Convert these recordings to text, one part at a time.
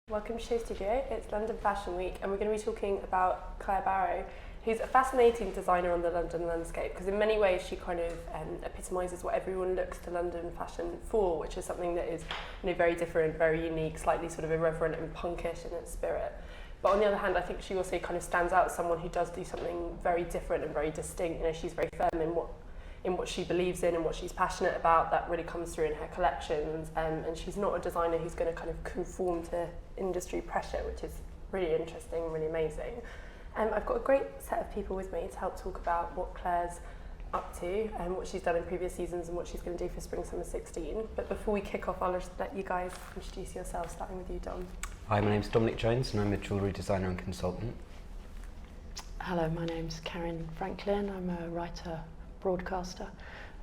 Welcome to Show Studio. It's London Fashion Week and we're going to be talking about Claire Barrow, who's a fascinating designer on the London landscape because in many ways she kind of epitomises what everyone looks to London fashion for, which is something that is very different, very unique, slightly sort of irreverent and punkish in its spirit. But on the other hand, I think she also kind of stands out as someone who does do something very different and very distinct. She's very firm in what she believes in and what she's passionate about. That really comes through in her collections, and she's not a designer who's going to kind of conform to industry pressure, which is really interesting, really amazing. I've got a great set of people with me to help talk about what Claire's up to and what she's done in previous seasons and what she's going to do for Spring Summer 16. But before we kick off, I'll just let you guys introduce yourselves, starting with you, Dom. Hi, my name's Dominic Jones and I'm a jewellery designer and consultant. Hello, my name's Caryn Franklin. I'm a writer, broadcaster,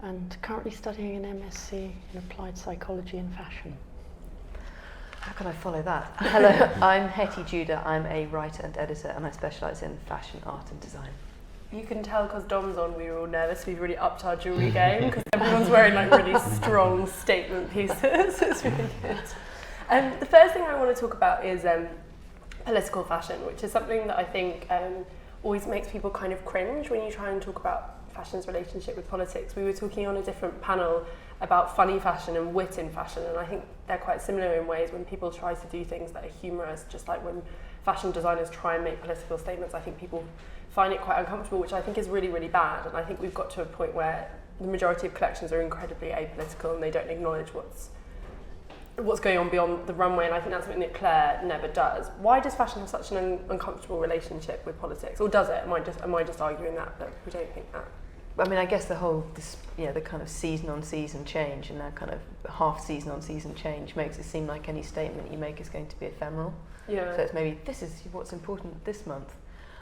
and currently studying an MSc in Applied Psychology and Fashion. How can I follow that? Hello, I'm Hettie Judah. I'm a writer and editor and I specialise in fashion, art and design. You can tell because Dom's on, we were all nervous. We've really upped our jewellery game because everyone's wearing like really strong statement pieces. It's really good. The first thing I want to talk about is political fashion, which is something that I think always makes people kind of cringe when you try and talk about fashion's relationship with politics. We were talking on a different panel about funny fashion and wit in fashion, and I think they're quite similar in ways when people try to do things that are humorous, just like when fashion designers try and make political statements. I think people find it quite uncomfortable, which I think is really, really bad, and I think we've got to a point where the majority of collections are incredibly apolitical and they don't acknowledge what's going on beyond the runway, and I think that's something that Claire never does. Why does fashion have such an uncomfortable relationship with politics, or does it? Am I just arguing that we don't think that? I mean, I guess the kind of season-on-season change and that kind of half-season-on-season change makes it seem like any statement you make is going to be ephemeral. Yeah. So it's maybe, this is what's important this month.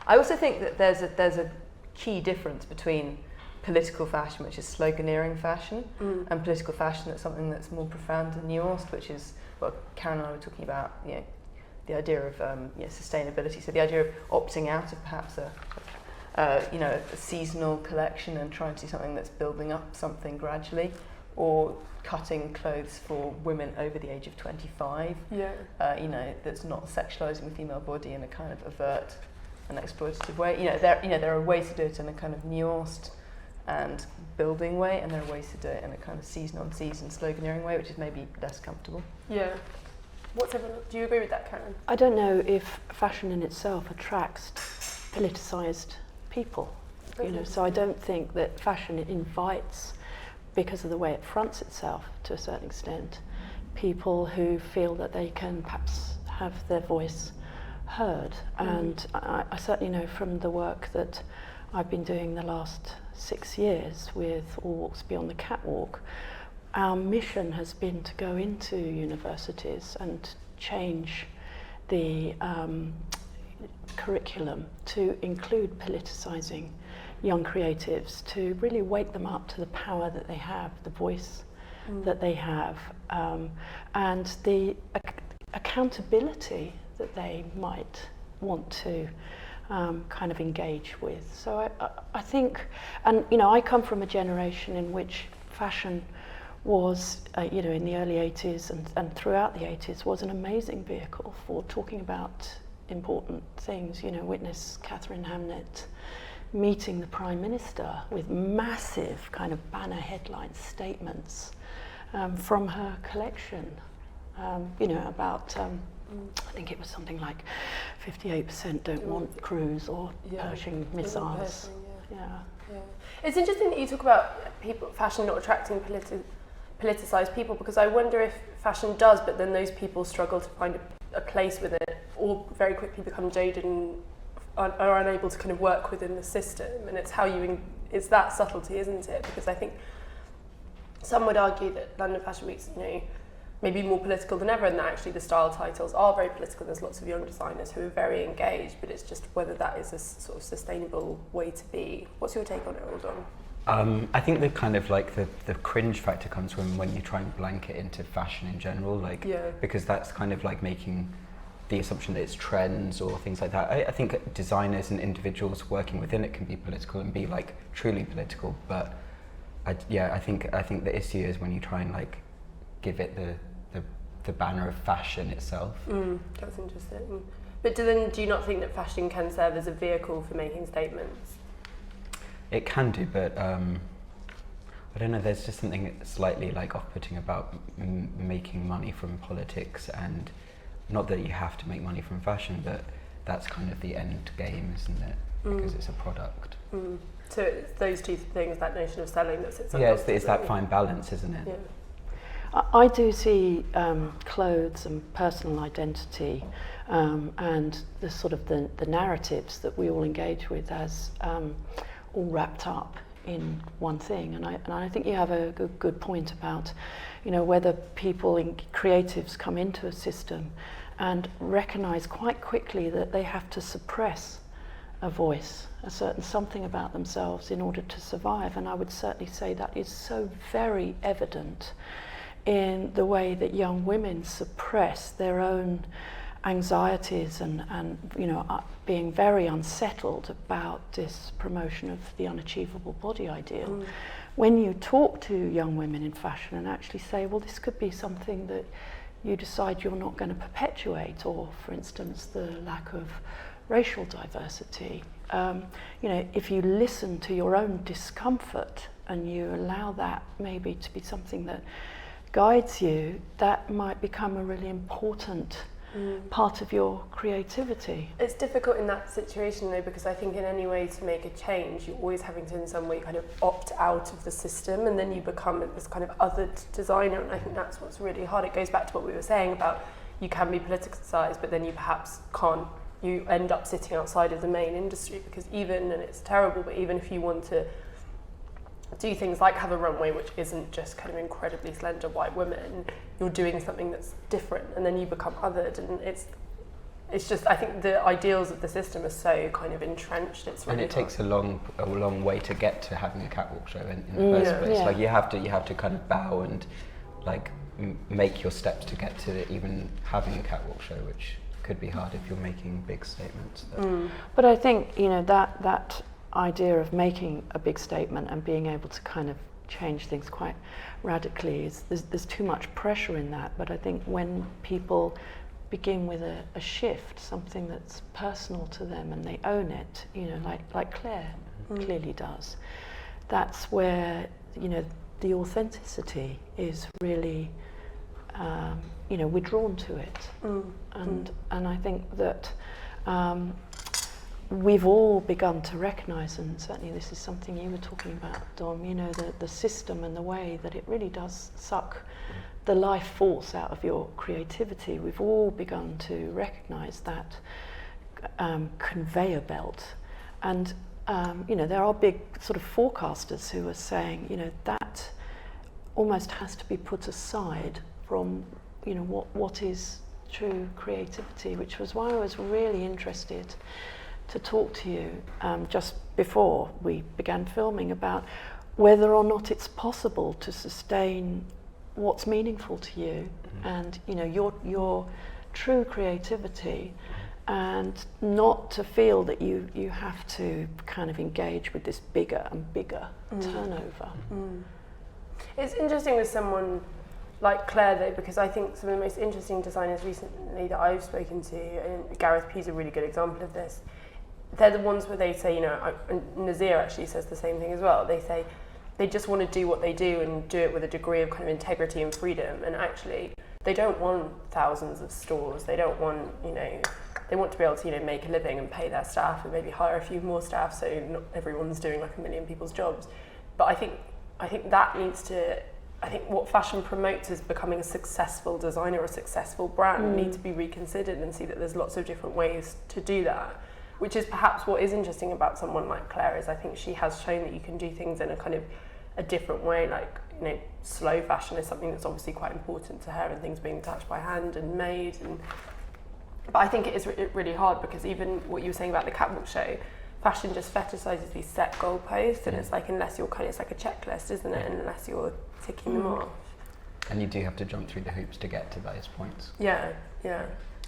I also think that there's a key difference between political fashion, which is sloganeering fashion, and political fashion that's something that's more profound and nuanced, which is what Caryn and I were talking about, the idea of sustainability. So the idea of opting out of perhaps a seasonal collection and trying to do something that's building up something gradually, or cutting clothes for women over the age of 25. That's not sexualising the female body in a kind of overt and exploitative way. There are ways to do it in a kind of nuanced and building way, and there are ways to do it in a kind of season-on-season sloganeering way, which is maybe less comfortable. Yeah. Do you agree with that, Caryn? I don't know if fashion in itself attracts politicised people, so I don't think that fashion invites, because of the way it fronts itself to a certain extent, people who feel that they can perhaps have their voice heard. And I certainly know from the work that I've been doing the last 6 years with All Walks Beyond the Catwalk, our mission has been to go into universities and change the curriculum to include politicising young creatives, to really wake them up to the power that they have, the voice that they have, and the accountability that they might want to kind of engage with. So I think, and I come from a generation in which fashion was, in the early 80s and throughout the 80s, was an amazing vehicle for talking about important things. Witness Catherine Hamnett meeting the Prime Minister with massive kind of banner headline statements from her collection, about I think it was something like 58% don't want cruise or Pershing missiles. Yeah. It's interesting that you talk about fashion not attracting politicised people, because I wonder if fashion does, but then those people struggle to find a place with it, or very quickly become jaded and are unable to kind of work within the system. And it's it's that subtlety, isn't it? Because I think some would argue that London Fashion Week's, maybe more political than ever, and that actually the style titles are very political. There's lots of young designers who are very engaged, but it's just whether that is a sort of sustainable way to be. What's your take on it all, Dom? I think the kind of like the cringe factor comes from when you try and blanket into fashion in general, because that's kind of like making the assumption that it's trends or things like that. I think designers and individuals working within it can be political and be like truly political, but I think the issue is when you try and like give it the the banner of fashion itself. That's interesting. But do you not think that fashion can serve as a vehicle for making statements? It can do, but I don't know, there's just something slightly like off-putting about making money from politics, and not that you have to make money from fashion, but that's kind of the end game, isn't it? Because it's a product. So it's those two things, that notion of selling that sits on yeah, it's that fine balance, isn't it? Yeah. I do see clothes and personal identity and the sort of the narratives that we all engage with as all wrapped up in one thing. And I think you have a good point about, whether people creatives come into a system and recognise quite quickly that they have to suppress a voice, a certain something about themselves in order to survive. And I would certainly say that is so very evident in the way that young women suppress their own anxieties and being very unsettled about this promotion of the unachievable body ideal. When you talk to young women in fashion and actually say, well, this could be something that you decide you're not going to perpetuate, or for instance the lack of racial diversity, if you listen to your own discomfort and you allow that maybe to be something that guides you, that might become a really important part of your creativity. It's difficult in that situation though, because I think in any way to make a change, you're always having to in some way kind of opt out of the system, and then you become this kind of othered designer, and I think that's what's really hard. It goes back to what we were saying about you can be politicised, but then you perhaps can't, you end up sitting outside of the main industry, because even, and it's terrible, but even if you want to do things like have a runway which isn't just kind of incredibly slender white women, you're doing something that's different, and then you become othered, and it's just, I think the ideals of the system are so kind of entrenched. It's really and it hard. takes a long way to get to having a catwalk show in the first place. Like you have to kind of bow and like make your steps to get to even having a catwalk show, which could be hard if you're making big statements. But I think that idea of making a big statement and being able to kind of change things quite radically there's too much pressure in that. But I think when people begin with a shift, something that's personal to them, and they own it, like Claire clearly does, that's where the authenticity is really we're drawn to it. And I think that we've all begun to recognise, and certainly this is something you were talking about, Dom, the system and the way that it really does suck the life force out of your creativity. We've all begun to recognise that conveyor belt. And, there are big sort of forecasters who are saying, that almost has to be put aside from, what is true creativity, which was why I was really interested to talk to you just before we began filming about whether or not it's possible to sustain what's meaningful to you and your true creativity, and not to feel that you have to kind of engage with this bigger and bigger turnover. It's interesting with someone like Claire though, because I think some of the most interesting designers recently that I've spoken to, and Gareth P's a really good example of this, they're the ones where they say, and Nazir actually says the same thing as well, they say they just want to do what they do and do it with a degree of kind of integrity and freedom, and actually they don't want thousands of stores, they don't want, they want to be able to, make a living and pay their staff and maybe hire a few more staff so not everyone's doing like a million people's jobs. But I think that needs to, I think what fashion promotes is becoming a successful designer or a successful brand need to be reconsidered and see that there's lots of different ways to do that. Which is perhaps what is interesting about someone like Claire, is I think she has shown that you can do things in a kind of a different way. Like, slow fashion is something that's obviously quite important to her, and things being touched by hand and made. But I think it is really hard, because even what you were saying about the catwalk show, fashion just fetishizes these set goalposts, and it's like, unless you're it's like a checklist, isn't it? Unless you're ticking them off. And you do have to jump through the hoops to get to those points. Yeah.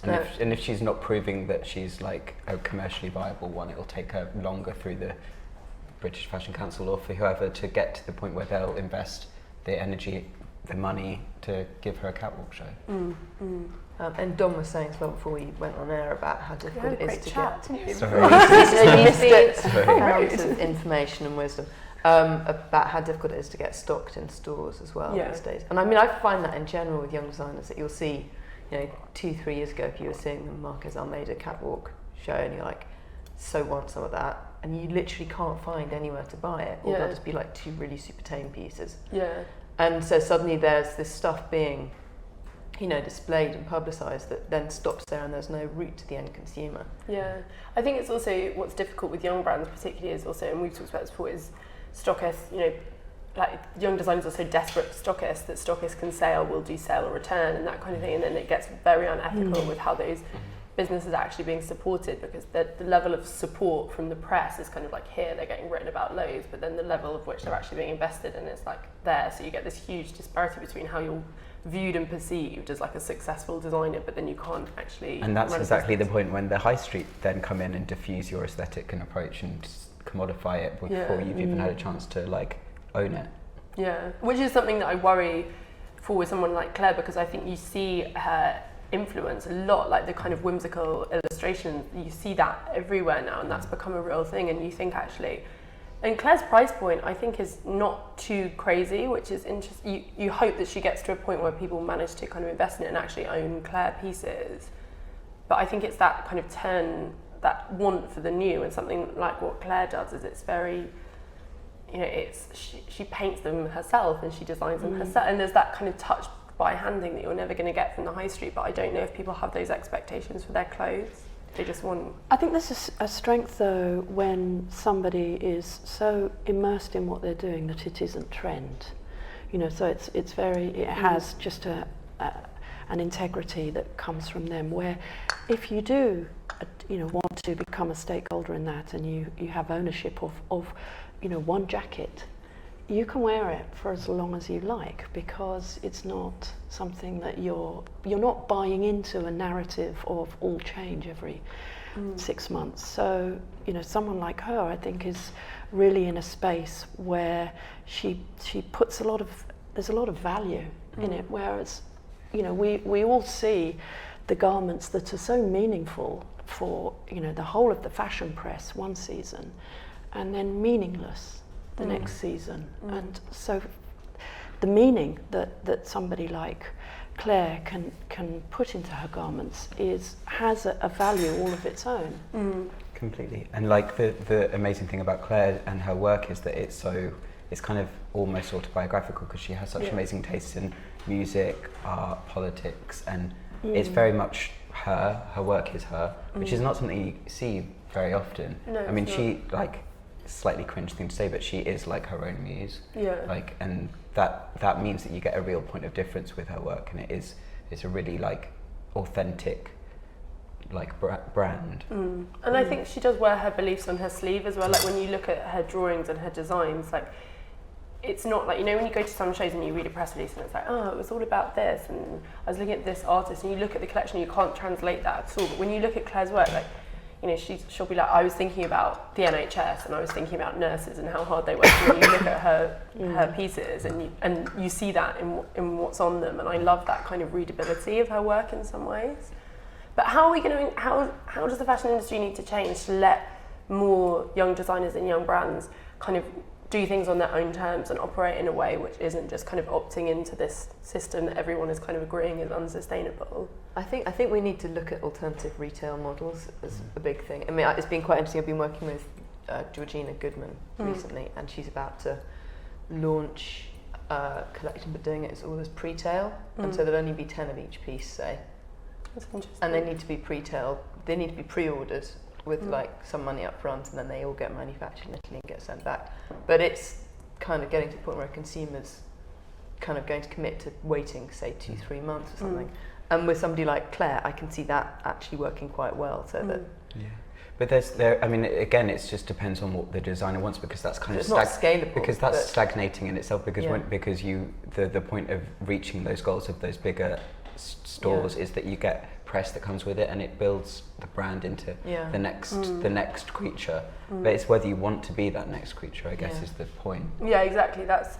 And if she's not proving that she's like a commercially viable one, it'll take her longer through the British Fashion Council or for whoever to get to the point where they'll invest the energy, the money to give her a catwalk show. And Dom was saying as well before we went on air about how difficult it is to get. Sorry. You missed it. Amounts of information and wisdom about how difficult it is to get stocked in stores as well these days. And I mean, I find that in general with young designers that you'll see, 2-3 years ago, if you were seeing them, Marquez Almeida catwalk show, and you're like, so want some of that, and you literally can't find anywhere to buy it, or they'll just be like 2 really super tame pieces. And so suddenly there's this stuff being displayed and publicised that then stops there, and there's no route to the end consumer. I think it's also what's difficult with young brands particularly is also, and we've talked about this before, is stockists, like young designers are so desperate for stockists that stockists can say, oh, we'll do sale or return and that kind of thing, and then it gets very unethical with how those businesses are actually being supported, because the level of support from the press is kind of like here, they're getting written about loads, but then the level of which they're actually being invested in is like there, so you get this huge disparity between how you're viewed and perceived as like a successful designer, but then you can't actually. And that's exactly the point when the high street then come in and diffuse your aesthetic and approach and commodify it before you've even had a chance to like own it. Which is something that I worry for with someone like Claire, because I think you see her influence a lot, like the kind of whimsical illustrations, you see that everywhere now, and that's become a real thing, and you think actually. And Claire's price point, I think, is not too crazy, which is interesting. You hope that she gets to a point where people manage to kind of invest in it and actually own Claire pieces. But I think it's that kind of that want for the new, and something like what Claire does is it's very, she paints them herself and she designs them herself, and there's that kind of touch by handing that you're never going to get from the high street. But I don't know if people have those expectations for their clothes. They just want. I think there's a strength though when somebody is so immersed in what they're doing that it isn't trend, So it has just an integrity that comes from them. Where if you do, want to become a stakeholder in that, and you have ownership of one jacket, you can wear it for as long as you like, because it's not something that you're not buying into a narrative of all change every 6 months. So someone like her, I think, is really in a space where she puts there's a lot of value in it, whereas we all see the garments that are so meaningful for the whole of the fashion press one season, and then meaningless the next season. And so the meaning that somebody like Claire can put into her garments has a value all of its own. Completely. And like the amazing thing about Claire and her work is that it's kind of almost autobiographical, because she has such amazing tastes in music, art, politics, and it's very much her work is her, which is not something you see very often. No, I mean, she slightly cringe thing to say, but she is like her own muse. And that means that you get a real point of difference with her work, and it's a really like authentic like brand. And I think she does wear her beliefs on her sleeve as well. Like when you look at her drawings and her designs, like it's not like, when you go to some shows and you read a press release and it's like, oh, it was all about this, and I was looking at this artist, and you look at the collection, you can't translate that at all. But when you look at Claire's work, like, she'll be like, I was thinking about the NHS, and I was thinking about nurses and how hard they work. And you look at her pieces, and you see that in what's on them, and I love that kind of readability of her work in some ways. But how does the fashion industry need to change to let more young designers and young brands kind of do things on their own terms and operate in a way which isn't just kind of opting into this system that everyone is kind of agreeing is unsustainable? I think we need to look at alternative retail models as a big thing. I mean, it's been quite interesting. I've been working with Georgina Goodman recently, and she's about to launch a collection, but doing it as all as pre-tail, and so there'll only be 10 of each piece, say. That's interesting. And they need to be pre-tailed. They need to be pre-ordered with like some money up front, and then they all get manufactured in Italy and get sent back. But it's kind of getting to the point where consumers kind of going to commit to waiting, say 2-3 months or something. And with somebody like Claire, I can see that actually working quite well. So that. Yeah. But I mean, again, it just depends on what the designer wants, because that's kind of not scalable. Because that's stagnating in itself. Because the point of reaching those goals of those bigger stores is that you get press that comes with it, and it builds the brand into the next creature. But it's whether you want to be that next creature, I guess, is the point. Yeah, exactly. That's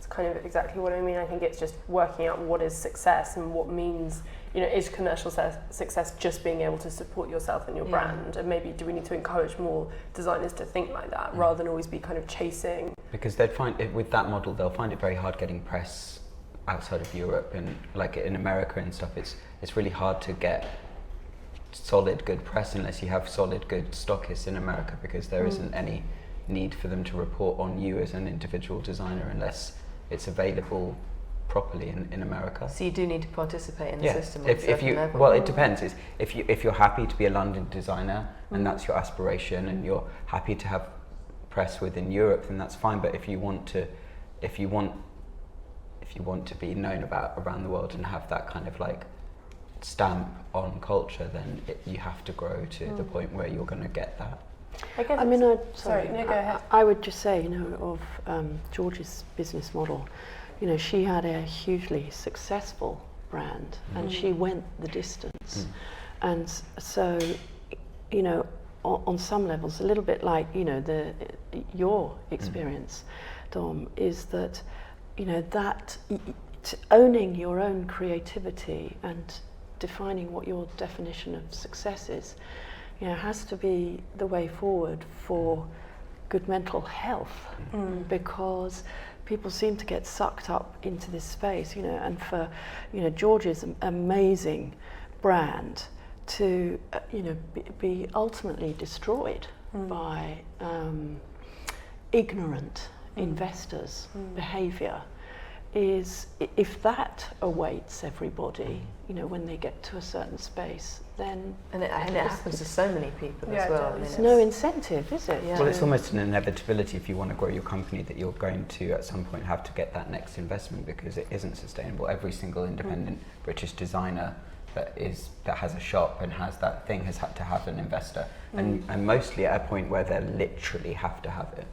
kind of exactly what I mean. I think it's just working out what is success and what means, is commercial success just being able to support yourself and your brand? And maybe do we need to encourage more designers to think like that rather than always be kind of chasing? Because they'd find it, with that model, they'll find it very hard getting press outside of Europe, and like in America and stuff, it's really hard to get solid good press unless you have solid good stockists in America, because there isn't any need for them to report on you as an individual designer unless it's available properly in America. So you do need to participate in the system. If you level. Well, it depends. If you're happy to be a London designer and that's your aspiration, and you're happy to have press within Europe, then that's fine. But if you want to be known about around the world and have that kind of like stamp on culture, then you have to grow to the point where you're going to get that. I mean, go ahead. I would just say, of George's business model, she had a hugely successful brand, and she went the distance. And so, on some levels, a little bit like, your experience, Dom, is that, that owning your own creativity and defining what your definition of success is, has to be the way forward for good mental health, because people seem to get sucked up into this space, and for, George's amazing brand to, be ultimately destroyed by ignorant investors' behaviour, is if that awaits everybody, when they get to a certain space, then and it happens to so many people as well. There's no incentive, is it? Well, it's almost an inevitability if you want to grow your company that you're going to at some point have to get that next investment, because it isn't sustainable. Every single independent British designer that has a shop and has that thing has had to have an investor, and mostly at a point where they literally have to have it.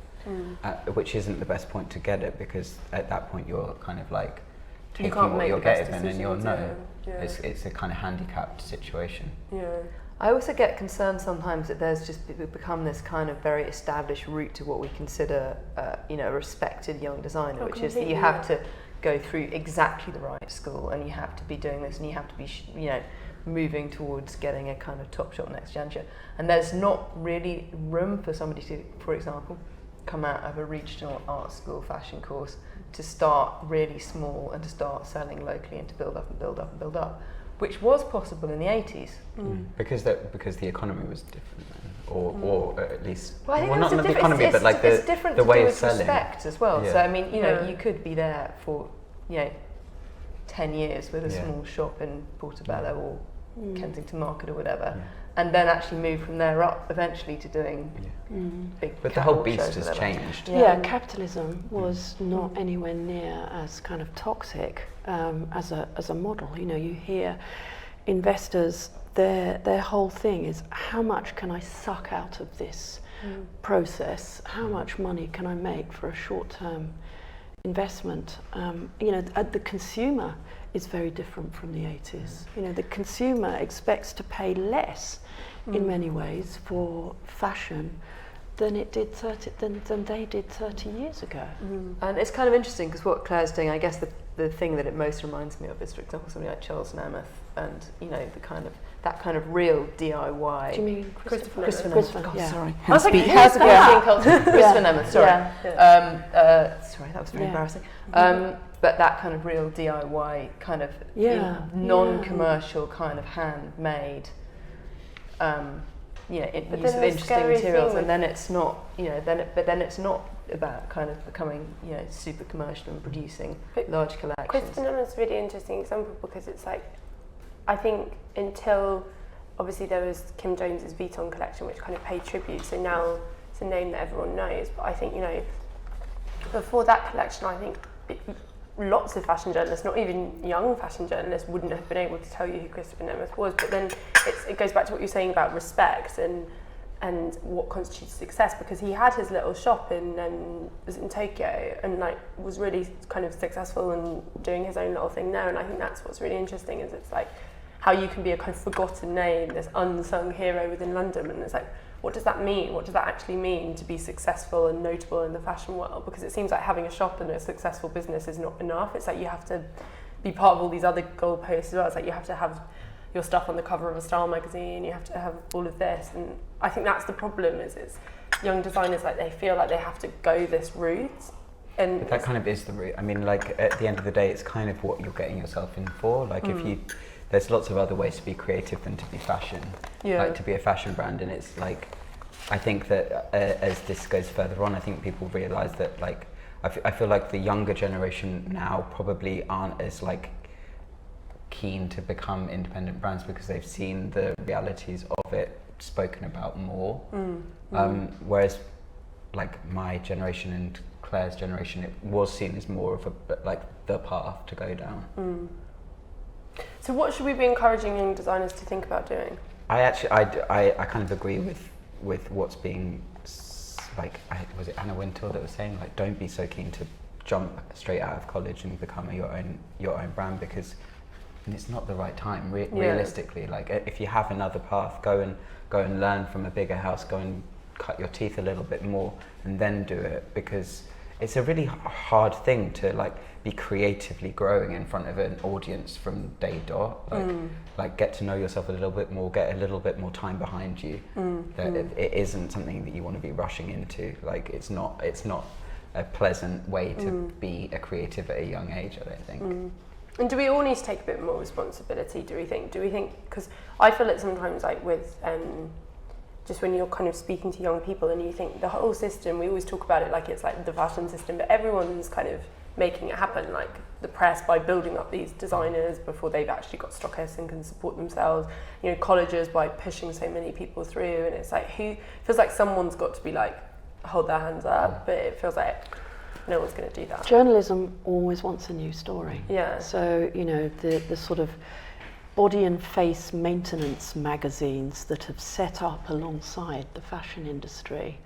Which isn't the best point to get it, because at that point you're kind of like taking what you're getting, and you're it's a kind of handicapped situation. I also get concerned sometimes that there's just become this kind of very established route to what we consider a respected young designer, which is that you have to go through exactly the right school, and you have to be doing this, and you have to be moving towards getting a kind of top shot next gen ship, and there's not really room for somebody to, for example, come out of a regional art school fashion course to start really small and to start selling locally and to build up and build up and build up, which was possible in the 80s. Because the economy was different then, or at least not the economy, but like the way of selling. Respect as well. So I mean, you could be there for 10 years with a small shop in Portobello or Kensington Market or whatever. And then actually move from there up eventually to doing big. But the whole beast has changed. Capitalism was not anywhere near as kind of toxic as a model. You hear investors, their whole thing is, how much can I suck out of this process? How much money can I make for a short-term investment? The consumer is very different from the 80s. The consumer expects to pay less in many ways for fashion than they did 30 years ago. And it's kind of interesting because what Claire's doing, I guess the thing that it most reminds me of is, for example, something like Charles Nemeth, and that kind of real DIY. Do you mean Christopher Nemeth? God, Yeah. sorry. I was like, Christopher Nemeth, sorry. Sorry, that was very embarrassing. But that kind of real DIY kind of non-commercial kind of handmade, use of interesting materials, and then it's not, then it's not about kind of becoming, super commercial and producing large collections. Christopher Nemeth's a really interesting example, because it's like, I think until obviously there was Kim Jones's Vuitton collection, which kind of paid tribute, so now it's a name that everyone knows. But I think, before that collection, I think lots of fashion journalists, not even young fashion journalists, wouldn't have been able to tell you who Christopher Nemeth was. But then it goes back to what you're saying about respect, and and what constitutes success, because he had his little shop in Tokyo and like was really kind of successful and doing his own little thing there. And I think that's what's really interesting, is it's like how you can be a kind of forgotten name, this unsung hero within London, and it's like, what does that mean? What does that actually mean to be successful and notable in the fashion world? Because it seems like having a shop and a successful business is not enough. It's like you have to be part of all these other goalposts as well. It's like you have to have your stuff on the cover of a style magazine, you have to have all of this. And I think that's the problem, is it's young designers, like they feel like they have to go this route. And but that kind of is the route. I mean, like at the end of the day, it's kind of what you're getting yourself in for. Like there's lots of other ways to be creative than to be fashion, like to be a fashion brand. And it's like, I think that as this goes further on, I think people realise that like, I feel like the younger generation now probably aren't as like keen to become independent brands, because they've seen the realities of it spoken about more. Whereas like my generation and Claire's generation, it was seen as more of a like the path to go down. So what should we be encouraging young designers to think about doing? I kind of agree with what's being like, was it Anna Wintour that was saying, like, don't be so keen to jump straight out of college and become your own brand, because it's not the right time realistically. Like if you have another path, go and learn from a bigger house, go and cut your teeth a little bit more and then do it, because it's a really hard thing to like be creatively growing in front of an audience from day dot. Like get to know yourself a little bit more, get a little bit more time behind you. It isn't something that you want to be rushing into. Like it's not a pleasant way to be a creative at a young age, I don't think. And do we all need to take a bit more responsibility, do we think? Because I feel it sometimes, like with just when you're kind of speaking to young people and you think the whole system, we always talk about it like it's like the fashion system, but everyone's kind of making it happen, like the press by building up these designers before they've actually got stockists and can support themselves, you know, colleges by pushing so many people through, and it's like feels like someone's got to be like hold their hands up, but it feels like no one's going to do that. Journalism always wants a new story. Yeah. So, you know, the sort of body and face maintenance magazines that have set up alongside the fashion industry,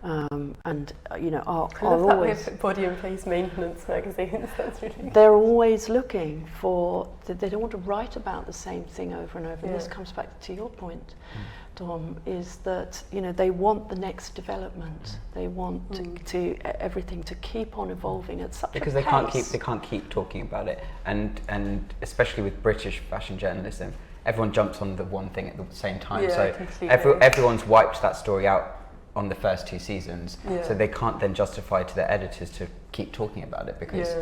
and you know, are always body and face maintenance magazines. That's really good. They're always looking for. They don't want to write about the same thing over and over. And this comes back to your point, Dom, is that, you know, they want the next development. They want to everything to keep on evolving at such because a pace. they can't keep talking about it, and especially with British fashion journalism, everyone jumps on the one thing at the same time. Yeah, so everyone's wiped that story out on the first 2 seasons, so they can't then justify to their editors to keep talking about it, because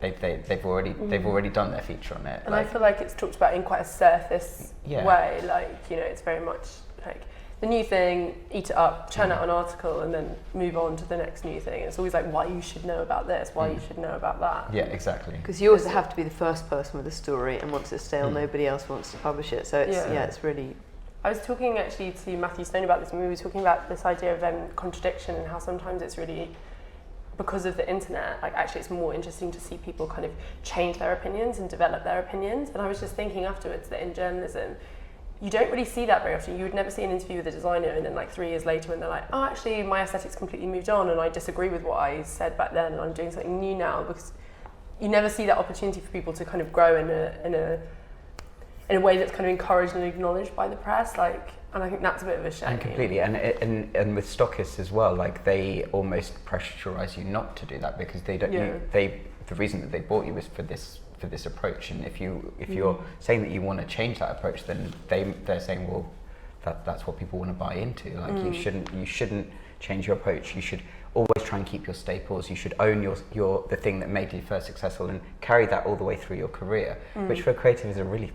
they've already done their feature on it. And like, I feel like it's talked about in quite a surface way, like, you know, it's very much like the new thing, eat it up, churn out an article and then move on to the next new thing. It's always like why you should know about this, why you should know about that. Yeah, exactly. Because you always have to be the first person with a story, and once it's stale, nobody else wants to publish it. So it's it's really. I was talking actually to Matthew Stone about this, and we were talking about this idea of contradiction and how sometimes it's really, because of the internet, like actually it's more interesting to see people kind of change their opinions and develop their opinions. And I was just thinking afterwards that in journalism, you don't really see that very often. You would never see an interview with a designer and then like 3 years later when they're like, oh, actually my aesthetics completely moved on and I disagree with what I said back then and I'm doing something new now, because you never see that opportunity for people to kind of grow in a way that's kind of encouraged and acknowledged by the press, like, and I think that's a bit of a shame. And completely, and with stockists as well, like they almost pressurize you not to do that, because they don't. The reason that they bought you is for this approach, and if you're saying that you want to change that approach, then they're saying, well, that's what people want to buy into. Like you shouldn't change your approach. You should always try and keep your staples. You should own the thing that made you first successful and carry that all the way through your career, which for a creative is a really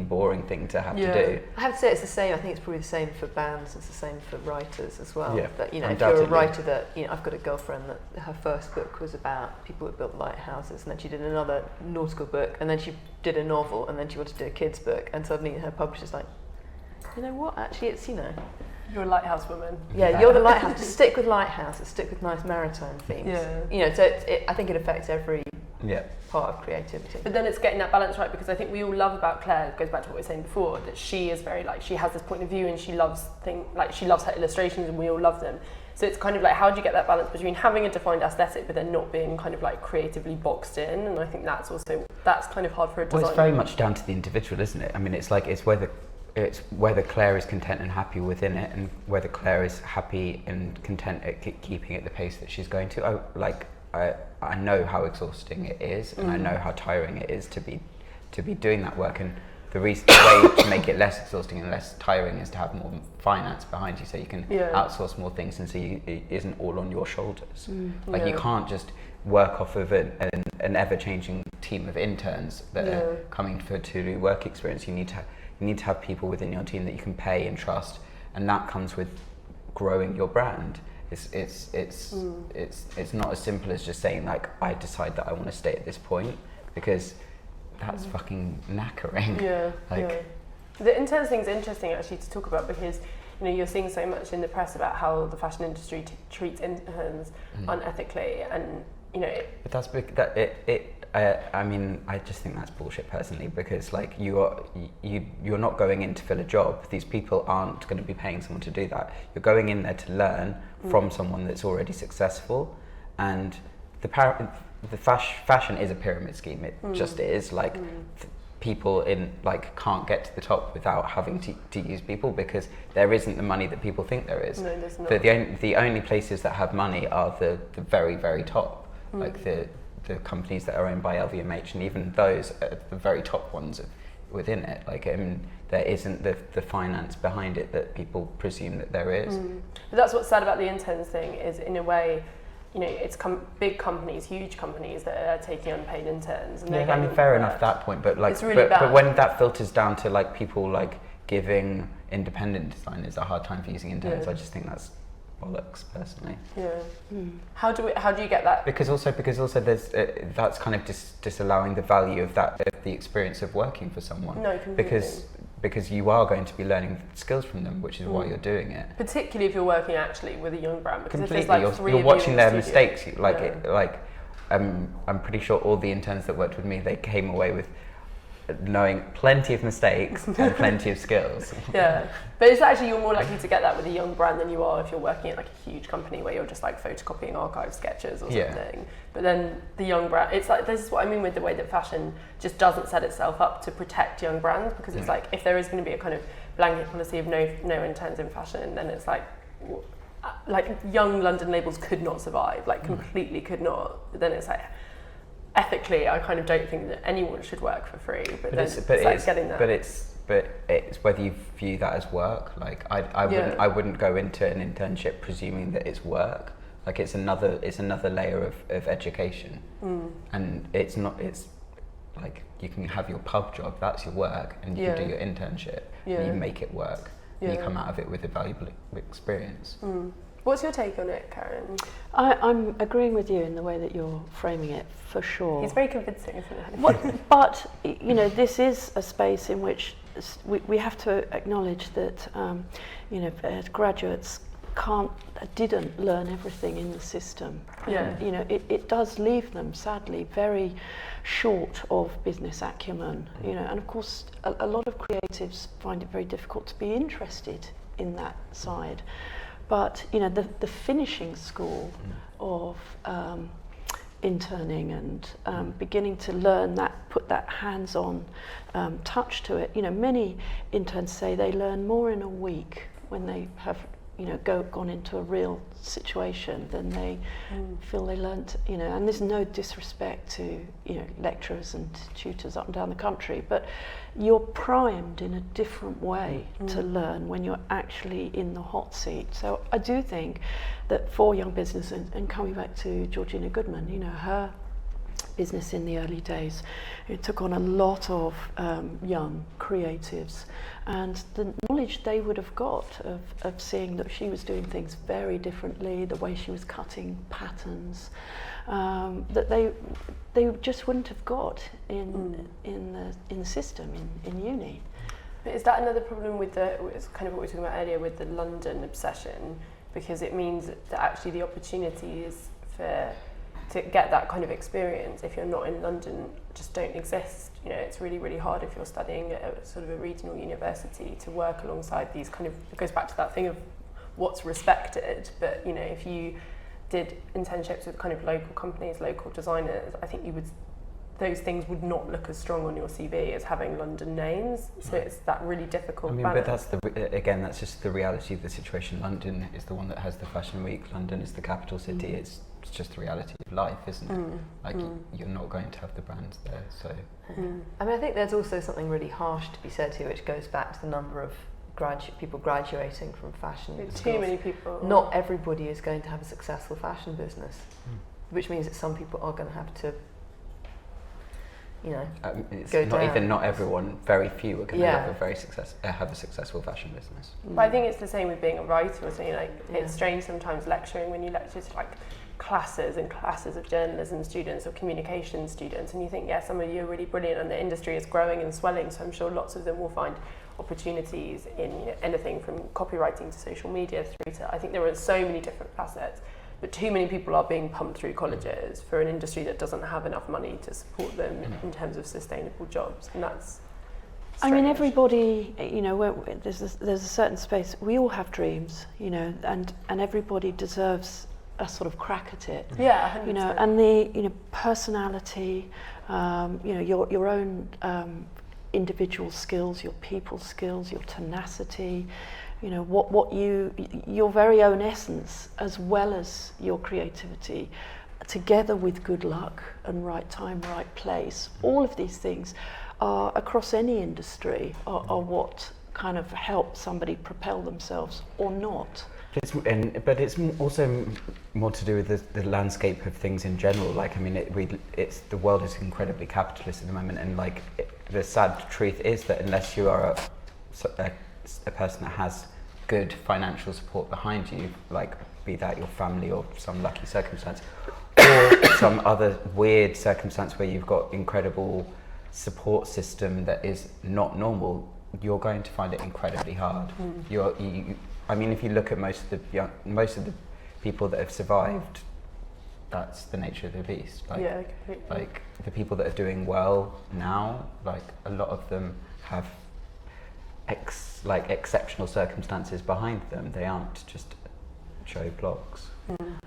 boring thing to have to do. I have to say it's the same. I think it's probably the same for bands. It's the same for writers as well. Yeah, that, you know, if you're a writer that, you know, I've got a girlfriend that her first book was about people that built lighthouses, and then she did another nautical book, and then she did a novel, and then she wanted to do a kids book, and suddenly her publisher's like, you know what? Actually, it's, you know, you're a lighthouse woman. Yeah, you're the lighthouse. Just stick with lighthouses. Stick with nice maritime themes. Yeah. You know, so I think it affects every part of creativity. But then it's getting that balance right, because I think we all love about Claire, it goes back to what we were saying before, that she is very like, she has this point of view and she loves she loves her illustrations and we all love them. So it's kind of like, how do you get that balance between having a defined aesthetic but then not being kind of like creatively boxed in? And I think that's kind of hard for a designer. Well, it's very much down to the individual, isn't it? I mean, it's whether Claire is content and happy within it, and whether Claire is happy and content at keeping at the pace that she's going to. I know how exhausting it is, and I know how tiring it is to be doing that work. And the way to make it less exhausting and less tiring is to have more finance behind you, so you can outsource more things, and so it isn't all on your shoulders. You can't just work off of an ever-changing team of interns that are coming to do work experience. You need to have people within your team that you can pay and trust, and that comes with growing your brand. It's not as simple as just saying like, I decide that I want to stay at this point, because that's fucking knackering. The interns thing's interesting actually to talk about, because you're seeing so much in the press about how the fashion industry treats interns unethically, and But that's I mean, I just think that's bullshit personally, because like you're not going in to fill a job. These people aren't going to be paying someone to do that. You're going in there to learn from someone that's already successful, and the fashion is a pyramid scheme. It just is like people can't get to the top without having to use people, because there isn't the money that people think there is. No, there's not. The only places that have money are the very, very top, like the companies that are owned by LVMH, and even those are the very top ones within it. There isn't the finance behind it that people presume that there is. But that's what's sad about the interns thing, is in a way, it's big companies, huge companies that are taking unpaid interns. And fair enough that point, but but when that filters down to like people like giving independent designers a hard time for using interns, I just think that's bollocks personally. How do you get that? Because also there's that's kind of disallowing the value of the experience of working for someone. No, completely. Because you are going to be learning skills from them, which is why you're doing it. Particularly if you're working actually with a young brand, because completely, if there's like you're watching their mistakes. I'm pretty sure all the interns that worked with me, they came away with knowing plenty of mistakes and plenty of skills. But it's actually, you're more likely to get that with a young brand than you are if you're working at like a huge company where you're just like photocopying archive sketches or something. But then the young brand, it's like, this is what I mean with the way that fashion just doesn't set itself up to protect young brands, because it's like, if there is going to be a kind of blanket policy of no interns in fashion, then it's like young London labels could not survive, completely could not. But then it's like, ethically, I kind of don't think that anyone should work for free. But it's whether you view that as work. Like I wouldn't go into an internship presuming that it's work. Like it's another layer of education, and it's like you can have your pub job, that's your work, and you can do your internship, and you make it work, and you come out of it with a valuable experience. What's your take on it, Caryn? I'm agreeing with you in the way that you're framing it, for sure. It's very convincing, isn't it? But this is a space in which we have to acknowledge that graduates didn't learn everything in the system. It does leave them, sadly, very short of business acumen. And of course, a lot of creatives find it very difficult to be interested in that side. But the finishing school of interning and beginning to learn that, put that hands-on touch to it. And interns say they learn more in a week when they have gone into a real situation than they feel they learnt. And there's no disrespect to lecturers and tutors up and down the country, but you're primed in a different way to learn when you're actually in the hot seat. So I do think that for young business, and coming back to Georgina Goodman, her business in the early days, it took on a lot of young creatives, and the knowledge they would have got of seeing that she was doing things very differently, the way she was cutting patterns, that they just wouldn't have got in the system in uni. But is that another problem with it's kind of what we were talking about earlier with the London obsession, because it means that actually the opportunities for to get that kind of experience, if you're not in London, just don't exist. You know, it's really, really hard if you're studying at a sort of a regional university to work alongside these kind of, it goes back to that thing of what's respected, but you know, if you did internships with kind of local companies, local designers, I think those things would not look as strong on your CV as having London names. So it's that really difficult balance. But that's just the reality of the situation. London is the one that has the Fashion Week. London is the capital city. It's just the reality of life, isn't it? You're not going to have the brands there. So I mean, I think there's also something really harsh to be said here, which goes back to the number of people graduating from fashion schools. Too many people. Not everybody is going to have a successful fashion business, which means that some people are going to have to, you know, it's go not down. even not everyone. Very few are going to have a successful fashion business. But I think it's the same with being a writer or something. Like it's strange sometimes lecturing when you lecture to like classes and classes of journalism students or communication students, and you think, some of you are really brilliant, and the industry is growing and swelling. So I'm sure lots of them will find opportunities in anything from copywriting to social media through to, I think there are so many different facets, but too many people are being pumped through colleges for an industry that doesn't have enough money to support them in terms of sustainable jobs, and that's strange. I mean, everybody, you know, there's a certain space. We all have dreams, you know, and everybody deserves a sort of crack at it. Yeah, 100%. You know, and the personality, you know, your own individual skills, your people skills, your tenacity, you know, what your very own essence, as well as your creativity, together with good luck and right time, right place. All of these things are across any industry are what kind of help somebody propel themselves or not. But it's also more to do with the landscape of things in general. Like, I mean, it's the world is incredibly capitalist at the moment, and like the sad truth is that unless you are a person that has good financial support behind you, like be that your family or some lucky circumstance, or some other weird circumstance where you've got incredible support system that is not normal, you're going to find it incredibly hard. I mean, if you look at most of the people that have survived, that's the nature of the beast. Like the people that are doing well now, like a lot of them have exceptional circumstances behind them. They aren't just Joe Bloggs.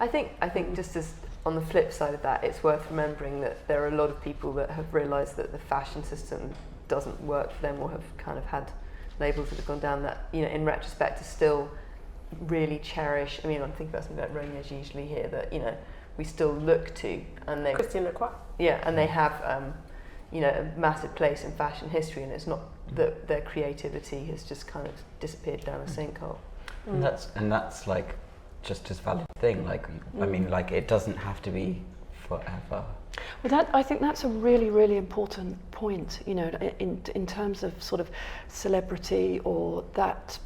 I think just as on the flip side of that, it's worth remembering that there are a lot of people that have realised that the fashion system doesn't work for them, or have kind of had labels that have gone down that, you know, in retrospect, to still really cherish. I mean, I'm thinking about something like Romeo usually here that, you know, we still look to, and they Christian Lacroix. Yeah, and they have you know, a massive place in fashion history, and it's not that their creativity has just kind of disappeared down a sinkhole. And that's like just as valid thing. Like I mean, like it doesn't have to be forever. Well, I think that's a really, really important point, you know, in terms of sort of celebrity, or that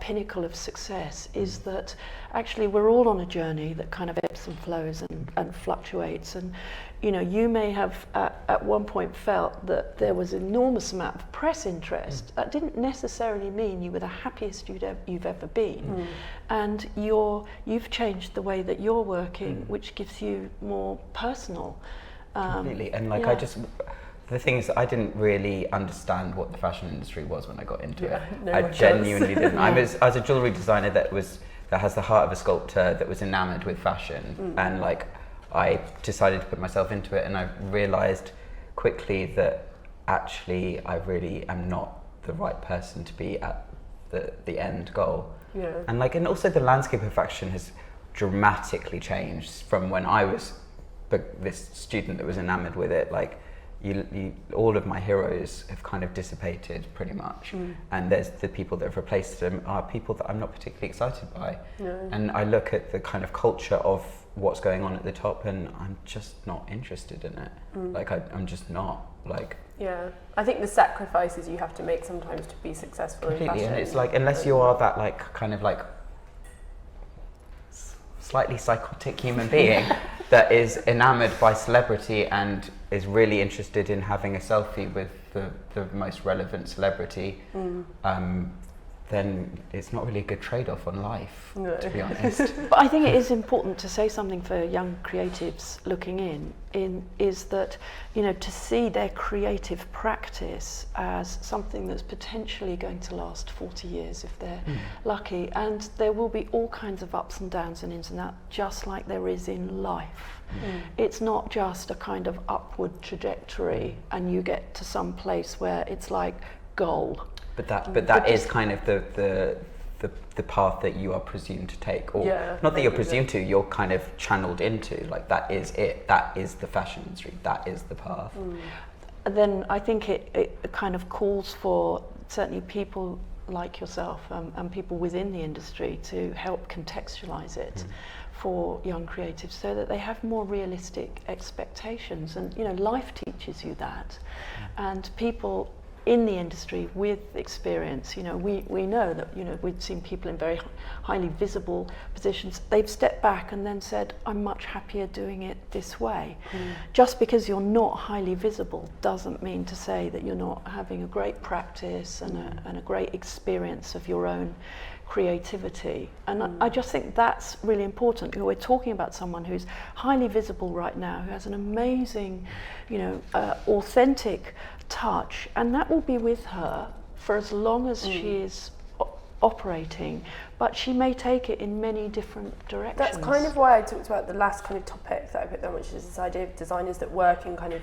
pinnacle of success, is that actually we're all on a journey that kind of ebbs and flows and fluctuates. And, you know, you may have at one point felt that there was an enormous amount of press interest. That didn't necessarily mean you were the happiest you've ever been. And you've changed the way that you're working, which gives you more personal. Completely. And like the thing is, I didn't really understand what the fashion industry was when I got into it. I genuinely didn't. I was a jewellery designer that has the heart of a sculptor, that was enamoured with fashion, and like I decided to put myself into it, and I realised quickly that actually I really am not the right person to be at the end goal. Yeah. And also the landscape of fashion has dramatically changed from when I was this student that was enamoured with it. Like all of my heroes have kind of dissipated pretty much, and there's the people that have replaced them are people that I'm not particularly excited by. And I look at the kind of culture of what's going on at the top, and I'm just not interested in it. Like I'm just not. Like, yeah, I think the sacrifices you have to make sometimes to be successful in fashion. And it's like, unless you are that like kind of like slightly psychotic human being that is enamoured by celebrity and is really interested in having a selfie with the most relevant celebrity, then it's not really a good trade-off on life, to be honest. But I think it is important to say something for young creatives looking in is that, you know, to see their creative practice as something that's potentially going to last 40 years if they're lucky, and there will be all kinds of ups and downs and ins and outs, just like there is in life. It's not just a kind of upward trajectory and you get to some place where it's like goal. But that is kind of the path that you are presumed to take, or not that you're presumed to, you're kind of channeled into, like that is it, that is the fashion industry, that is the path. Then I think it kind of calls for certainly people like yourself and people within the industry to help contextualize it for young creatives so that they have more realistic expectations, and you know, life teaches you that, and people in the industry with experience, you know, we know that, you know, we've seen people in very highly visible positions, they've stepped back and then said, I'm much happier doing it this way. Just because you're not highly visible doesn't mean to say that you're not having a great practice and a great experience of your own creativity. And I just think that's really important. We're talking about someone who's highly visible right now, who has an amazing, you know, authentic touch, and that will be with her for as long as she is operating, but she may take it in many different directions. That's kind of why I talked about the last kind of topic that I put down, which is this idea of designers that work in kind of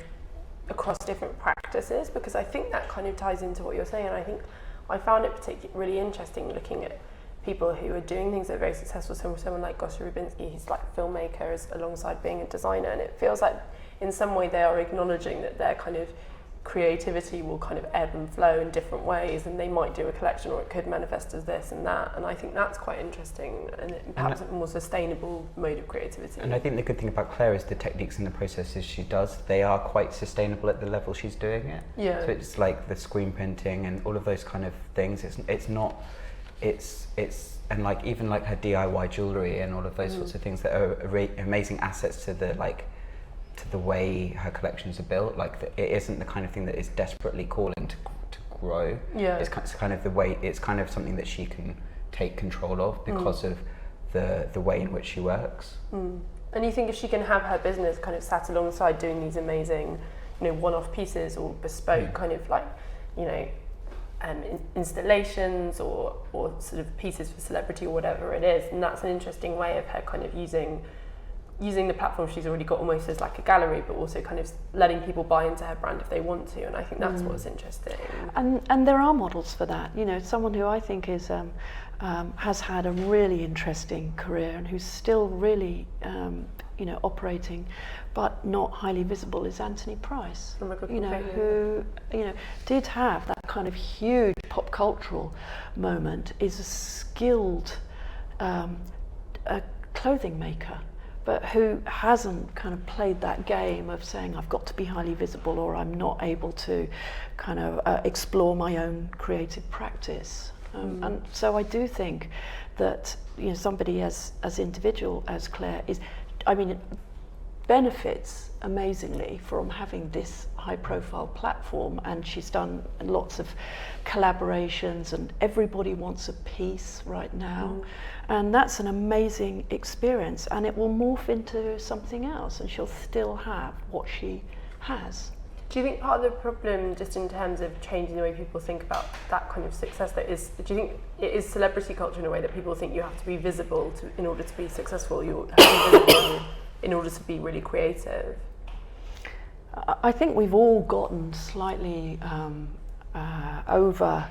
across different practices, because I think that kind of ties into what you're saying, and I think I found it particularly really interesting looking at people who are doing things that are very successful. Someone like Gosia Rubinski, he's like a filmmaker alongside being a designer, and it feels like in some way they are acknowledging that their kind of creativity will kind of ebb and flow in different ways, and they might do a collection or it could manifest as this and that, and I think that's quite interesting, and perhaps a more sustainable mode of creativity. And I think the good thing about Claire is the techniques and the processes she does, they are quite sustainable at the level she's doing it. So it's like the screen printing and all of those kind of things, and like even like her DIY jewellery and all of those sorts of things that are amazing assets to the way her collections are built. Like it isn't the kind of thing that is desperately calling to grow. It's kind of the way, it's kind of something that she can take control of because of the way in which she works. And you think if she can have her business kind of sat alongside doing these amazing, you know, one-off pieces or bespoke kind of like, you know, installations or sort of pieces for celebrity or whatever it is, and that's an interesting way of her kind of using the platform she's already got almost as like a gallery, but also kind of letting people buy into her brand if they want to, and I think that's what's interesting. And there are models for that. You know, someone who I think is has had a really interesting career and who's still really you know, operating but not highly visible is Anthony Price. You know, who, you know, did have that kind of huge pop cultural moment, is a skilled clothing maker, but who hasn't kind of played that game of saying I've got to be highly visible or I'm not able to kind of explore my own creative practice. And so I do think that, you know, somebody as individual as Claire is, I mean, it benefits amazingly from having this high profile platform, and she's done lots of collaborations and everybody wants a piece right now. And that's an amazing experience, and it will morph into something else and she'll still have what she has. Do you think part of the problem, just in terms of changing the way people think about that kind of success, do you think it is celebrity culture in a way that people think you have to be visible in order to be successful, you have to be visible in order to be really creative? I think we've all gotten slightly over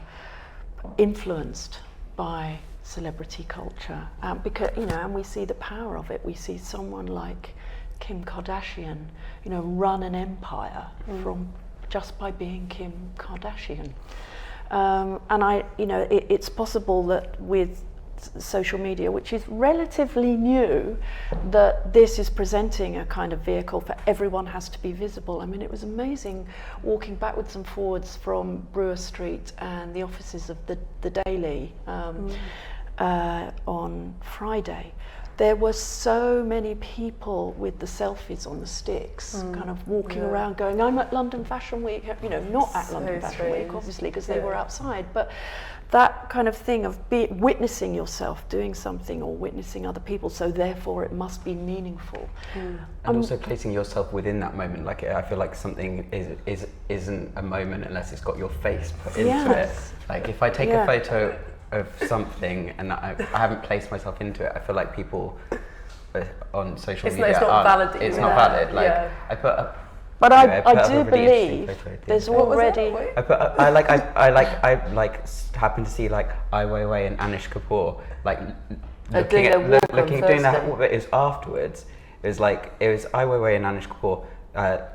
influenced by celebrity culture, because, you know, and we see the power of it. We see someone like Kim Kardashian, you know, run an empire from just by being Kim Kardashian. And you know, it's possible that with social media, which is relatively new, that this is presenting a kind of vehicle for everyone has to be visible. I mean, it was amazing walking backwards and forwards from Brewer Street and the offices of the Daily on Friday, there were so many people with the selfies on the sticks, kind of walking around going, I'm at London Fashion Week, you know, not at London Fashion Week, obviously, because they were outside, but that kind of thing of witnessing yourself doing something or witnessing other people, so therefore it must be meaningful. And also placing yourself within that moment. Like, I feel like something isn't a moment unless it's got your face put into it. Like, if I take a photo of something and I haven't placed myself into it, I feel like people on social media it's not valid. It's not valid. Like, I put up. But I do believe there's already. I happened to see like Ai Weiwei and Anish Kapoor like doing that. What it was afterwards. It was Ai Weiwei and Anish Kapoor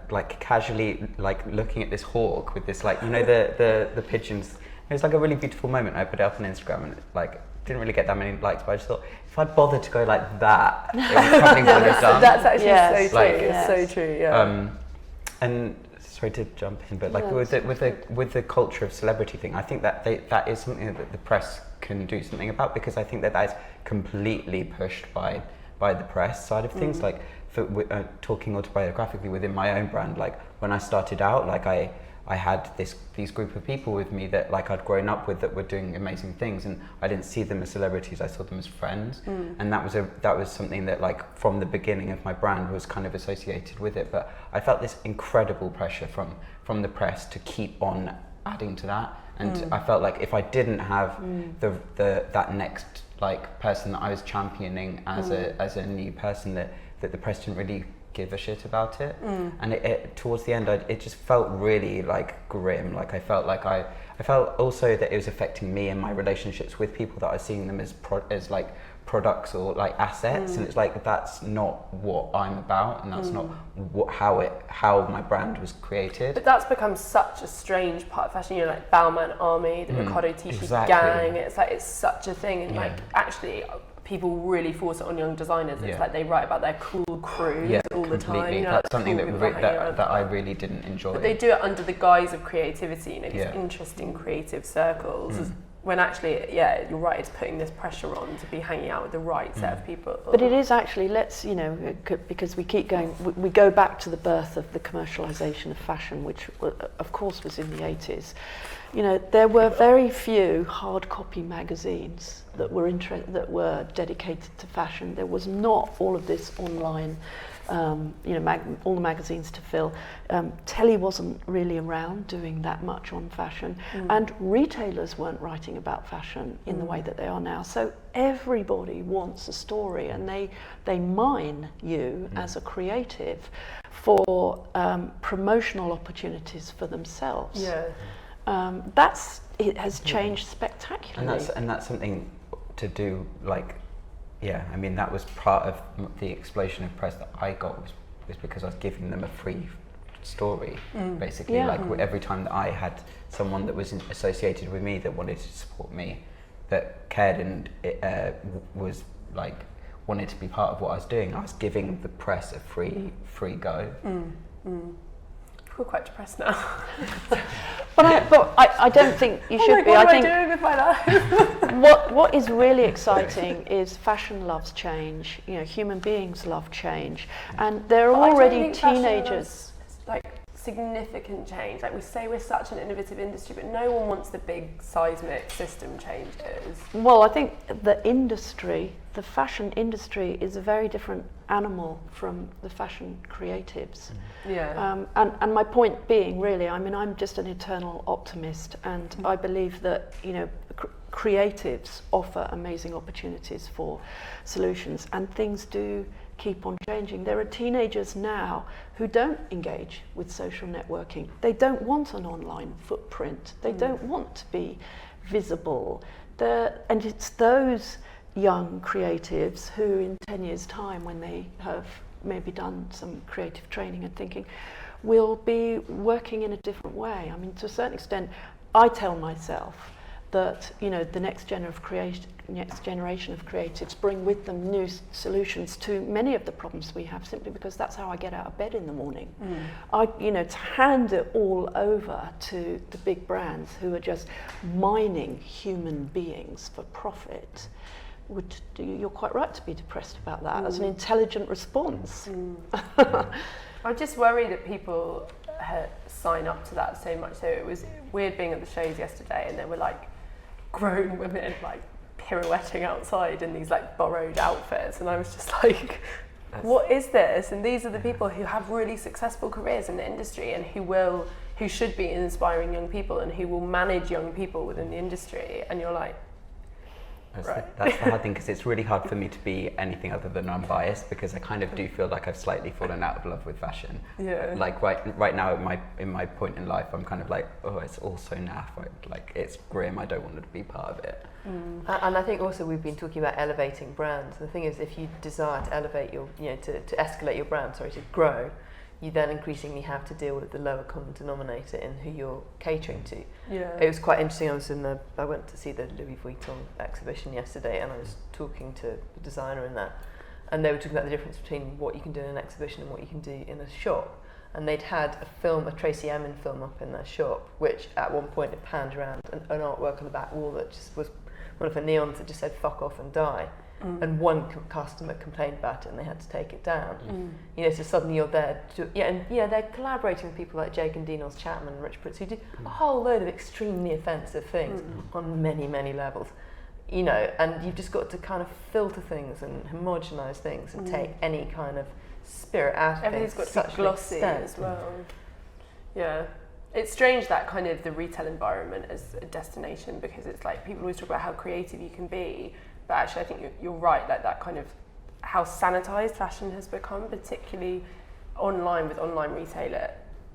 like casually like looking at this hawk with this like, you know, the pigeons. It was like a really beautiful moment. I put it up on Instagram and like didn't really get that many likes, but I just thought if I'd bothered to go like that, it was probably would have done. That's actually so true. It's so true. Yeah. And sorry to jump in, but like with the culture of celebrity thing, I think that that is something that the press can do something about, because I think that is completely pushed by the press side of things. Like for talking autobiographically within my own brand, like when I started out, like I had these group of people with me that like I'd grown up with that were doing amazing things, and I didn't see them as celebrities, I saw them as friends. And that was something that like from the beginning of my brand was kind of associated with it. But I felt this incredible pressure from the press to keep on adding to that, and I felt like if I didn't have that next like person that I was championing as a new person, that the press didn't really give a shit about it. And it towards the end it just felt really like grim. Like I felt also that it was affecting me and my relationships with people, that I was seeing them as like products or like assets, and it's like that's not what I'm about, and that's not how my brand was created. But that's become such a strange part of fashion, you know, like Balmain Army, the Ricardo Tisci gang. It's like it's such a thing, and like actually people really force it on young designers. It's like they write about their cool crews all the time. You know, that's something that I really didn't enjoy. But they do it under the guise of creativity, you know, these interesting creative circles. When actually, you're right, it's putting this pressure on to be hanging out with the right set of people. But it is actually, because we keep going, we go back to the birth of the commercialisation of fashion, which of course was in the 80s. You know, there were very few hard copy magazines that were dedicated to fashion. There was not all of this online, all the magazines to fill. Telly wasn't really around doing that much on fashion, and retailers weren't writing about fashion in the way that they are now. So everybody wants a story, and they mine you as a creative for promotional opportunities for themselves. It has changed spectacularly. And that's something to do, like, I mean, that was part of the explosion of press that I got was because I was giving them a free story, basically. Like every time that I had someone that was associated with me that wanted to support me, that cared and was like wanted to be part of what I was doing, I was giving the press a free go. We're quite depressed now. But I don't think you should be. What am I doing with my life? What is really exciting is fashion loves change. You know, human beings love change, and there are already teenagers. Like significant change. Like we say, we're such an innovative industry, but no one wants the big seismic system changes. Well, I think the fashion industry, is a very different animal from the fashion creatives. And my point being, really, I mean, I'm just an eternal optimist, and I believe that, you know, creatives offer amazing opportunities for solutions, and things do keep on changing. There are teenagers now who don't engage with social networking. They don't want an online footprint. They don't want to be visible. And it's those young creatives who in 10 years' time, when they have maybe done some creative training and thinking, will be working in a different way. I mean, to a certain extent, I tell myself that, you know, the next generation of creatives bring with them new solutions to many of the problems we have, simply because that's how I get out of bed in the morning. To hand it all over to the big brands who are just mining human beings for profit, you're quite right to be depressed about that. As an intelligent response. I just worry that people sign up to that so much. So it was weird being at the shows yesterday, and there were like grown women like pirouetting outside in these like borrowed outfits, and I was just like, what is this? And these are the people who have really successful careers in the industry, and who should be inspiring young people, and who will manage young people within the industry. And you're like, that's the hard thing, because it's really hard for me to be anything other than unbiased, because I kind of do feel like I've slightly fallen out of love with fashion. Yeah. Like right now in my point in life, I'm kind of like, oh, it's all so naff. Like it's grim. I don't want to be part of it. And I think also we've been talking about elevating brands. The thing is, if you desire to elevate your, to escalate your brand, to grow, you then increasingly have to deal with the lower common denominator in who you're catering to. Yeah. It was quite interesting. I went to see the Louis Vuitton exhibition yesterday, and I was talking to the designer in that, and they were talking about the difference between what you can do in an exhibition and what you can do in a shop. And they'd had a Tracy Emin film up in their shop, which at one point it panned around an artwork on the back wall that just was one of the neons that just said "fuck off and die." And one customer complained about it, and they had to take it down. So suddenly you're there they're collaborating with people like Jake and Dinos Chapman and Rich Pritz, who do a whole load of extremely offensive things on many, many levels. And you've just got to kind of filter things and homogenise things and take any kind of spirit out of everything's things. got to be glossy as well. Yeah. It's strange that kind of the retail environment as a destination, because it's like people always talk about how creative you can be, but actually I think you're right, like that kind of how sanitized fashion has become, particularly online with online retailers,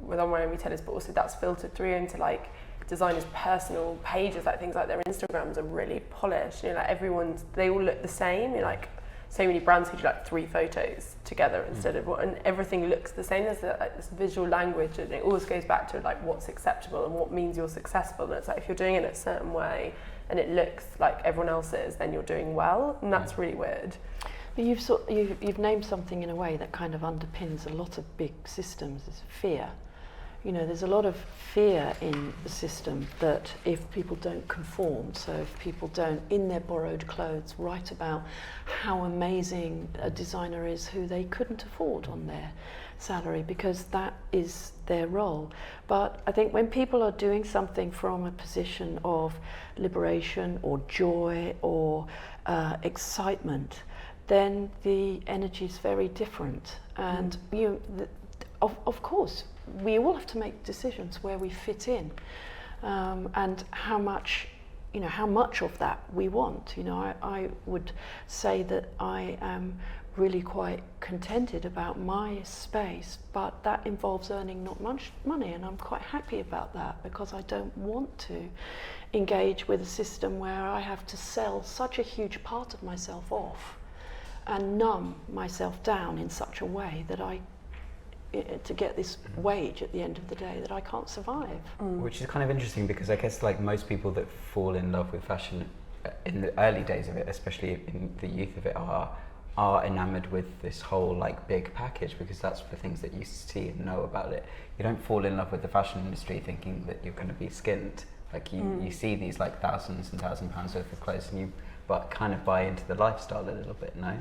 but also that's filtered through into like designers' personal pages, like things like their Instagrams are really polished. Like they all look the same. Like so many brands who do like 3 photos together instead of and everything looks the same. There's this visual language, and it always goes back to like what's acceptable and what means you're successful. And it's like if you're doing it in a certain way and it looks like everyone else's, then you're doing well, and that's really weird. But you've named something in a way that kind of underpins a lot of big systems, is fear. There's a lot of fear in the system that if people don't conform, so if people don't, in their borrowed clothes, write about how amazing a designer is who they couldn't afford on their salary, because that is their role. But I think when people are doing something from a position of liberation or joy or excitement, then the energy is very different. And of course, we all have to make decisions where we fit in, and how much of that we want. I would say that I am really quite contented about my space, but that involves earning not much money, and I'm quite happy about that, because I don't want to engage with a system where I have to sell such a huge part of myself off and numb myself down in such a way that to get this wage at the end of the day that I can't survive. Which is kind of interesting, because I guess like most people that fall in love with fashion in the early days of it, especially in the youth of it, are enamored with this whole like big package, because that's the things that you see and know about it. You don't fall in love with the fashion industry thinking that you're going to be skint. Like you see these like thousands and £1,000s worth of clothes, and but kind of buy into the lifestyle a little bit, no?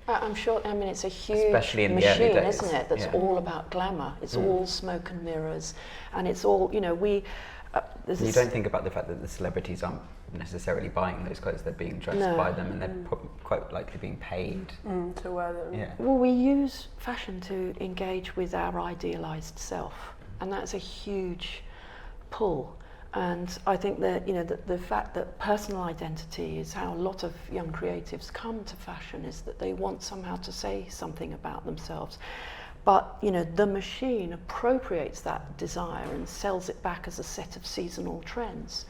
I'm sure, it's a huge especially in machine, the early days, isn't it? That's all about glamour. It's all smoke and mirrors, and it's all, you don't think about the fact that the celebrities aren't necessarily buying those clothes, they're being dressed by them, and they're quite likely being paid to wear them. Yeah. Well, we use fashion to engage with our idealised self, and that's a huge pull. And I think that the fact that personal identity is how a lot of young creatives come to fashion, is that they want somehow to say something about themselves. But the machine appropriates that desire and sells it back as a set of seasonal trends.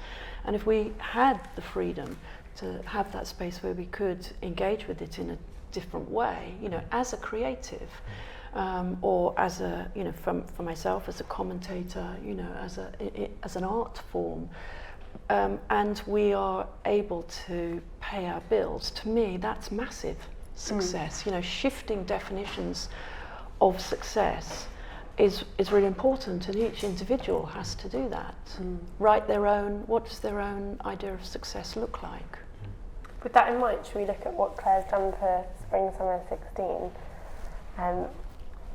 And if we had the freedom to have that space where we could engage with it in a different way, as a creative, or as a, for myself as a commentator, as an art form, and we are able to pay our bills. To me, that's massive success. Shifting definitions of success is really important, and each individual has to do that. Write their own. What does their own idea of success look like? With that in mind, should we look at what Claire's done for Spring Summer 16?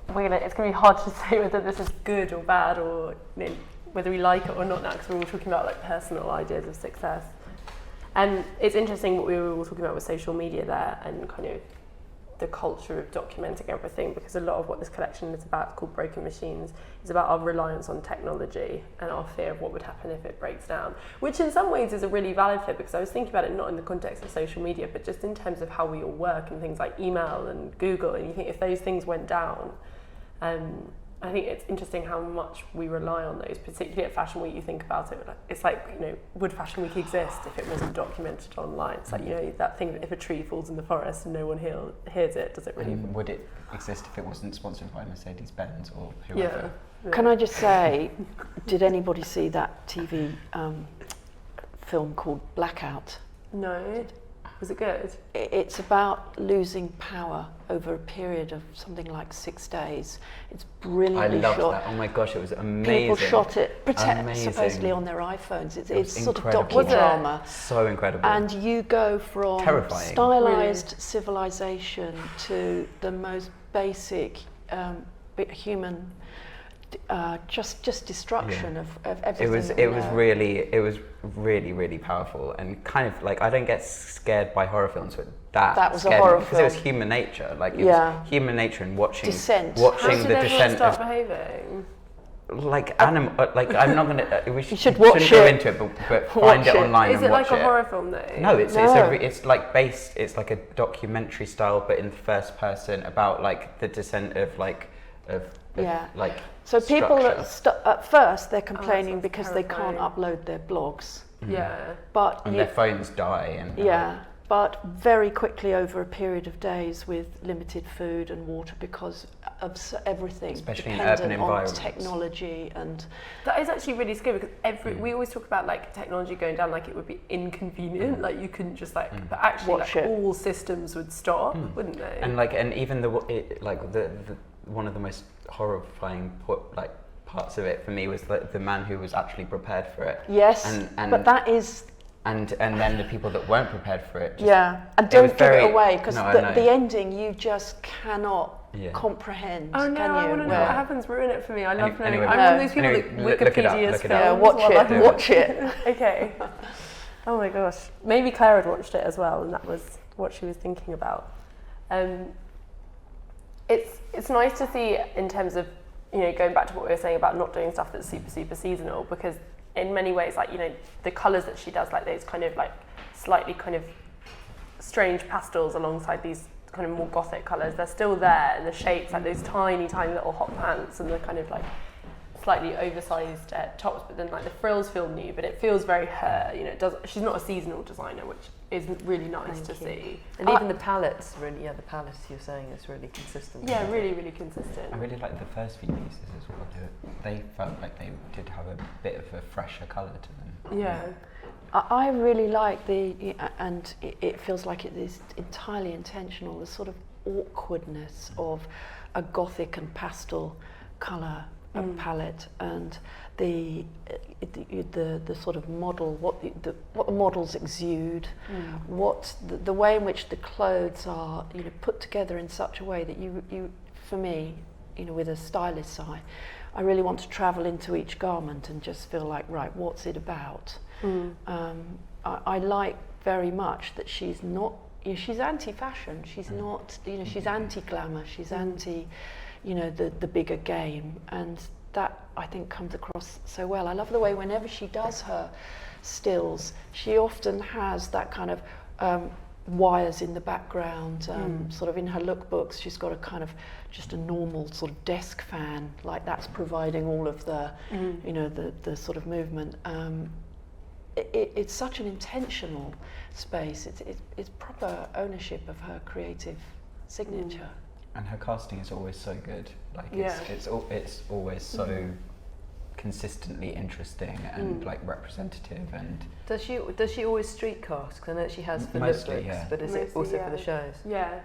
It's going to be hard to say whether this is good or bad, or whether we like it or not now, because we're all talking about like personal ideas of success. And it's interesting what we were all talking about with social media there, and kind of the culture of documenting everything, because a lot of what this collection is about, called Broken Machines, is about our reliance on technology and our fear of what would happen if it breaks down, which in some ways is a really valid fear, because I was thinking about it not in the context of social media, but just in terms of how we all work and things like email and Google, and you think if those things went down, I think it's interesting how much we rely on those, particularly at Fashion Week. You think about it, it's like, would Fashion Week exist if it wasn't documented online? It's like, that thing that if a tree falls in the forest and no one hears it, does it really? And would it exist if it wasn't sponsored by Mercedes-Benz or whoever? Yeah. Can I just say, did anybody see that TV film called Blackout? No. Was it good? It's about losing power over a period of something like 6 days. It's brilliantly shot. I loved that. Oh my gosh, it was amazing. People shot it Amazing. supposedly on their iPhones. It's sort of incredible. docudrama. So incredible. And you go from terrifying, stylized civilization to the most basic human just destruction of everything. It was really really powerful, and kind of like, I don't get scared by horror films, but that was a horror because film. it was human nature. Like it was human nature, and watching Descent. watching How the did descent start of behaving? like animal. Like I'm not gonna. We should watch shouldn't go it. into it, but find it online Is and it watch like a horror film though? No, it's like based. It's like a documentary style, but in first person, about like the descent of like. So people structure. at first they're complaining sounds because terrifying. they can't upload their blogs. Yeah. But and their phones die. And but very quickly, over a period of days, with limited food and water, because of everything, especially in dependent urban on environments, technology. And that is actually really scary, because we always talk about like technology going down like it would be inconvenient, like you couldn't just but actually all systems would stop, wouldn't they? And even the one of the most horrifying parts of it for me was the man who was actually prepared for it. Yes, and but that is. And then the people that weren't prepared for it. And don't give it away, because the ending you just cannot comprehend. Oh no, can you? I want to know what happens. Ruin it for me. I love knowing. Anyway, I'm one of those people that Wikipedia's films. Yeah, watch it. Okay. Oh my gosh. Maybe Claire had watched it as well, and that was what she was thinking about. It's nice to see in terms of, going back to what we were saying about not doing stuff that's super, super seasonal, because in many ways, like, the colours that she does, like those kind of like slightly kind of strange pastels alongside these kind of more gothic colours, they're still there, and the shapes, like those tiny, tiny little hot pants and the kind of like slightly oversized tops, but then like the frills feel new, but it feels very her. She's not a seasonal designer, which is really nice to see. And even the palettes, really, the palettes you're saying is really consistent. Yeah, really, really consistent. I really like the first few pieces as well. They felt like they did have a bit of a fresher colour to them. Yeah. I really like and it feels like it is entirely intentional, the sort of awkwardness of a gothic and pastel colour palette, and the sort of model, what the models exude, what the way in which the clothes are put together in such a way that you for me, with a stylist's eye, I really want to travel into each garment and just feel like, right, what's it about? I like very much that she's not, she's anti-fashion, she's not, she's anti-glamour, she's anti, the bigger game, and that I think comes across so well. I love the way whenever she does her stills, she often has that kind of wires in the background, sort of in her lookbooks she's got a kind of just a normal sort of desk fan, like that's providing all of the the sort of movement. It's such an intentional space. It's proper ownership of her creative signature. And her casting is always so good. Like it's always so consistently interesting and like representative. And does she always street cast? Because I know that she has for mostly, lookbooks, but is it also for the shows? Yeah.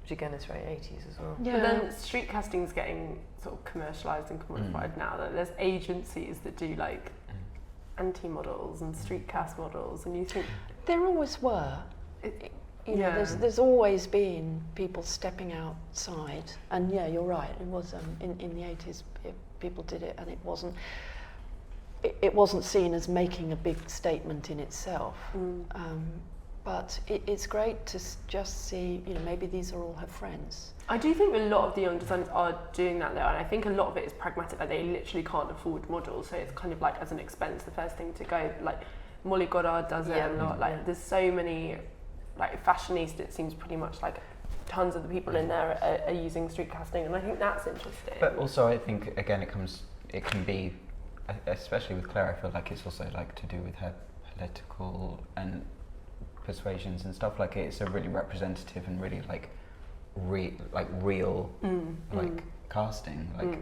Which again is very 80s as well. Yeah. But then street casting is getting sort of commercialised and commodified now. That there's agencies that do like anti-models and street cast models, and you think there always were. you know, there's always been people stepping outside, and yeah, you're right. It was in the 80s, people did it, and it wasn't seen as making a big statement in itself. But it's great to just see, you know, maybe these are all her friends. I do think a lot of the young designers are doing that though, and I think a lot of it is pragmatic, like they literally can't afford models, so it's kind of like as an expense the first thing to go. Like Molly Goddard does it a lot. Like there's so many like fashionistas, it seems pretty much like tons of the people in there are using street casting, and I think that's interesting. But also I think again it can be, especially with Claire, I feel like it's also like to do with her political and persuasions and stuff. Like it's a really representative and really like real casting. Like.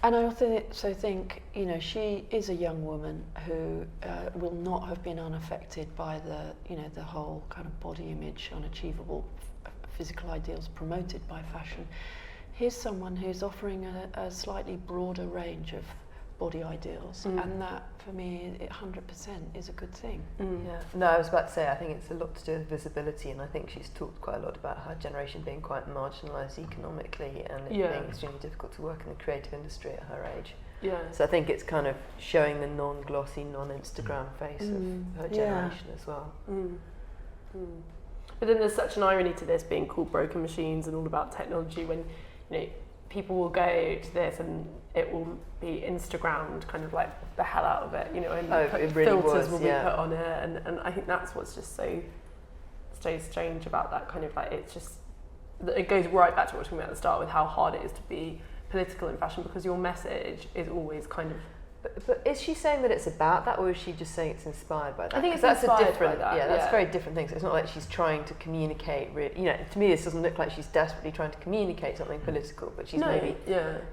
And I also think, you know, she is a young woman who will not have been unaffected by the whole kind of body image, unachievable physical ideals promoted by fashion. Here's someone who's offering a slightly broader range of body ideals, and that for me 100% is a good thing. Yeah. No, I was about to say I think it's a lot to do with visibility, and I think she's talked quite a lot about her generation being quite marginalised economically and it being extremely difficult to work in the creative industry at her age. Yeah. So I think it's kind of showing the non-glossy, non-Instagram face of her generation as well. But then there's such an irony to this being called Broken Machines and all about technology, when, you know, people will go to this and it will be Instagrammed kind of like the hell out of it, you know, and filters will be put on it, and I think that's what's just so strange about that kind of like, it's just, it goes right back to what we were talking about at the start with how hard it is to be political in fashion, because your message is always kind of. But is she saying that it's about that, or is she just saying it's inspired by that? I think it's that's inspired a different. by that, that's very different things. It's not like she's trying to communicate. You know, to me, this doesn't look like she's desperately trying to communicate something political, but she's maybe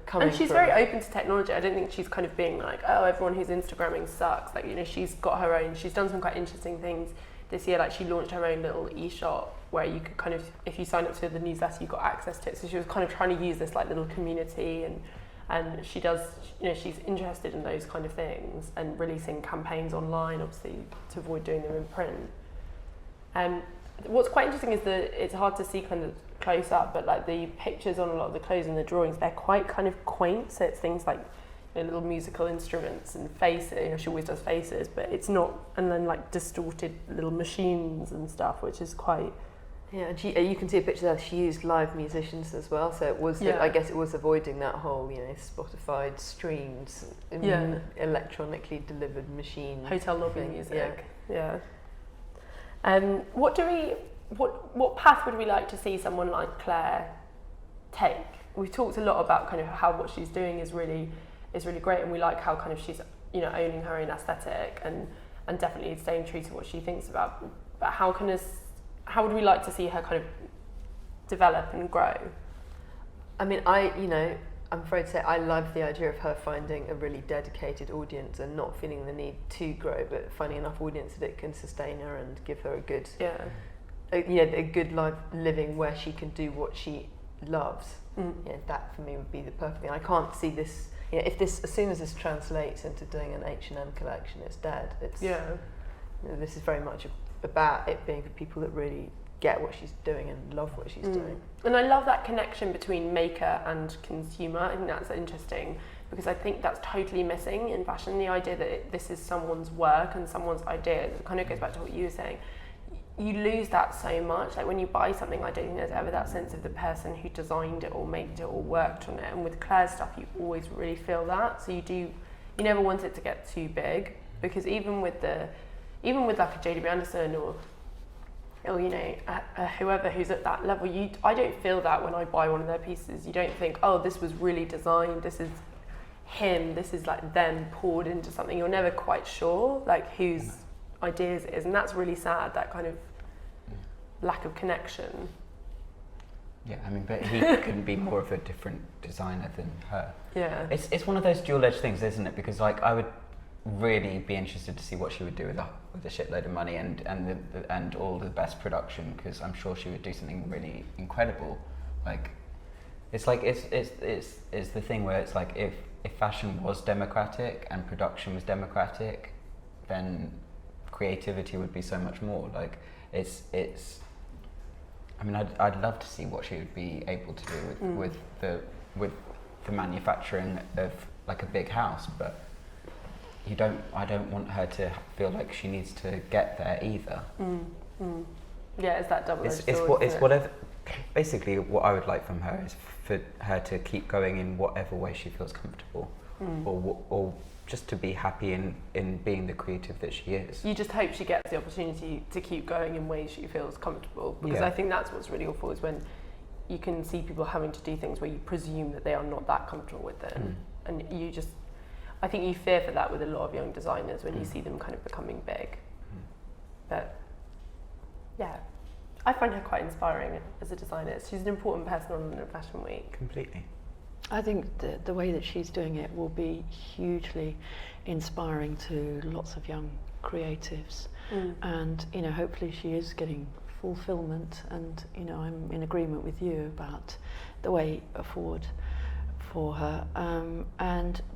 coming. And she's very open to technology. I don't think she's kind of being like, oh, everyone who's Instagramming sucks. Like, you know, she's got her own. She's done some quite interesting things this year. Like, she launched her own little e-shop where you could kind of, if you sign up to the newsletter, you got access to it. So she was kind of trying to use this like little community, and she does, you know, she's interested in those kind of things and releasing campaigns online, obviously, to avoid doing them in print. What's quite interesting is that it's hard to see kind of close up, but like the pictures on a lot of the clothes and the drawings, they're quite kind of quaint. So it's things like, you know, little musical instruments and faces. You know, she always does faces, but it's not, and then like distorted little machines and stuff, which is quite. Yeah, and you can see a picture there. She used live musicians as well, so it was. I guess it was avoiding that whole, you know, Spotify streams, electronically delivered machine. Hotel lobby music. Yeah. What path would we like to see someone like Claire take? We've talked a lot about kind of how what she's doing is really great, and we like how kind of she's, you know, owning her own aesthetic and definitely staying true to what she thinks about. But how would we like to see her kind of develop and grow? I mean, I'm afraid to say I love the idea of her finding a really dedicated audience and not feeling the need to grow, but finding enough audience that it can sustain her and give her a good, a good life living where she can do what she loves. That for me would be the perfect thing. I can't see this. You know, if this, as soon as this translates into doing an H&M collection, it's dead. It's you know, this is very much about it being for people that really get what she's doing and love what she's doing. And I love that connection between maker and consumer. I think that's interesting because I think that's totally missing in fashion, the idea that this is someone's work and someone's idea. It kind of goes back to what you were saying. You lose that so much. Like when you buy something, I don't think there's ever that sense of the person who designed it or made it or worked on it. And with Claire's stuff, you always really feel that. So you never want it to get too big, because even with like a JW Anderson or you know, whoever who's at that level, I don't feel that when I buy one of their pieces. You don't think, oh, this was really designed, this is him, this is like them poured into something. You're never quite sure like whose ideas it is, and that's really sad, that kind of lack of connection. Yeah, I mean, but he couldn't be more of a different designer than her. Yeah. It's one of those dual-edged things, isn't it? Because like I would really be interested to see what she would do with a shitload of money and all the best production, because I'm sure she would do something really incredible. Like it's the thing where it's like if fashion was democratic and production was democratic, then creativity would be so much more. Like it's. I mean, I'd love to see what she would be able to do with the manufacturing of like a big house, but I don't want her to feel like she needs to get there either. Yeah, it's that double-edged sword. It's whatever. Basically, what I would like from her is for her to keep going in whatever way she feels comfortable, or just to be happy in being the creative that she is. You just hope she gets the opportunity to keep going in ways she feels comfortable, because I think that's what's really awful, is when you can see people having to do things where you presume that they are not that comfortable with them, and you just, I think you fear for that with a lot of young designers when you see them kind of becoming big. But yeah, I find her quite inspiring as a designer. She's an important person on London Fashion Week. Completely. I think the way that she's doing it will be hugely inspiring to lots of young creatives, and hopefully she is getting fulfillment, and I'm in agreement with you about the way forward for her,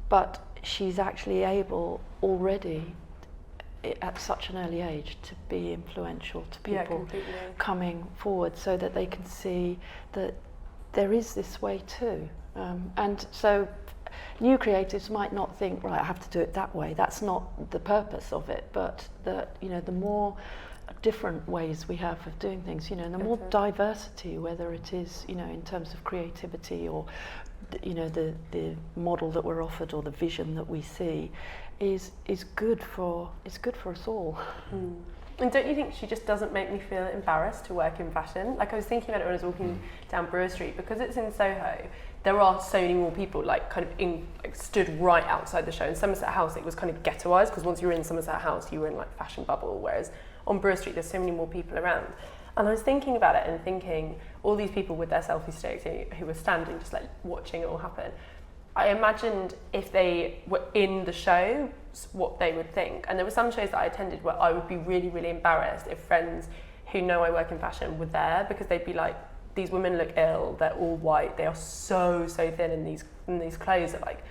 but she's actually able already at such an early age to be influential to people coming forward, so that they can see that there is this way too. And so new creatives might not think, right, I have to do it that way. That's not the purpose of it, but that the more different ways we have of doing things, and the more diversity, whether it is in terms of creativity or the model that we're offered or the vision that we see, is good for us all. And don't you think she just doesn't make me feel embarrassed to work in fashion? Like, I was thinking about it when I was walking down Barrow Street, because it's in Soho. There are so many more people stood right outside the show. In Somerset House, it was kind of ghettoised, because once you were in Somerset House, you were in like fashion bubble. Whereas on Barrow Street, there's so many more people around. And I was thinking about it and thinking, all these people with their selfie sticks who were standing, just like watching it all happen. I imagined if they were in the show, what they would think. And there were some shows that I attended where I would be really, really embarrassed if friends who know I work in fashion were there, because they'd be like, these women look ill, they're all white, they are so thin, and these clothes are like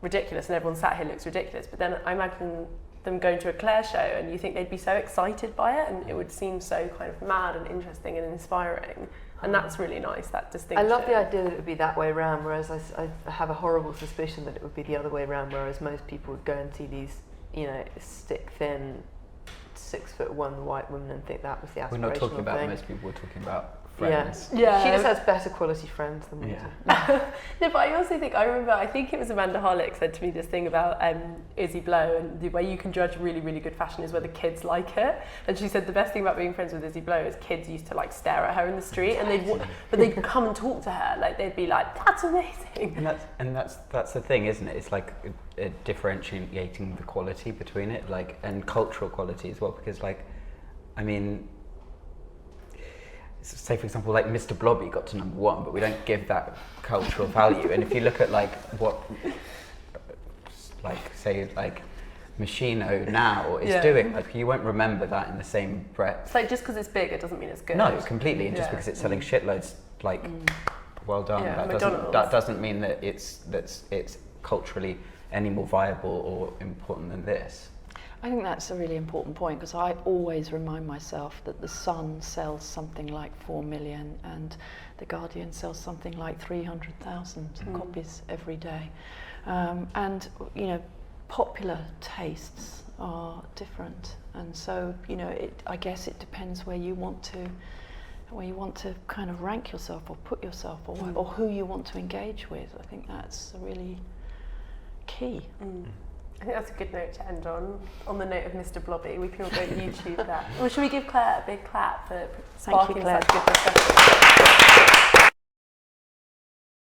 ridiculous, and everyone sat here looks ridiculous. But then I imagine them going to a Claire show, and you think they'd be so excited by it, and it would seem so kind of mad and interesting and inspiring. And that's really nice, that distinction. I love the idea that it would be that way around, whereas I have a horrible suspicion that it would be the other way around, whereas most people would go and see these, stick thin, 6'1" white women and think that was the aspirational thing. We're not talking about most people, we're talking about friends. Yeah. She just has better quality friends than we do. No, but I also think, I think it was Amanda Harlick said to me this thing about Izzy Blow, and the way you can judge really, really good fashion is whether kids like it. And she said the best thing about being friends with Izzy Blow is kids used to like stare at her in the street, and they'd come and talk to her, like they'd be like, that's amazing. And that's the thing, isn't it? It's like differentiating the quality between it, like, and cultural quality as well, because say for example, like Mr. Blobby got to #1, but we don't give that cultural value. And if you look at like what, say Machino now is doing, like you won't remember that in the same breath. It's like, just because it's big, it doesn't mean it's good. No, completely. And just because it's selling shitloads, like, well done. Yeah, that doesn't mean that it's culturally any more viable or important than this. I think that's a really important point, because I always remind myself that The Sun sells something like 4 million and The Guardian sells something like 300,000 copies every day. And, popular tastes are different. And so, I guess it depends where you want to kind of rank yourself or put yourself, or who you want to engage with. I think that's really key. I think that's a good note to end on the note of Mr. Blobby. We can all go YouTube that. Or should we give Claire a big clap for sparking such good discussion?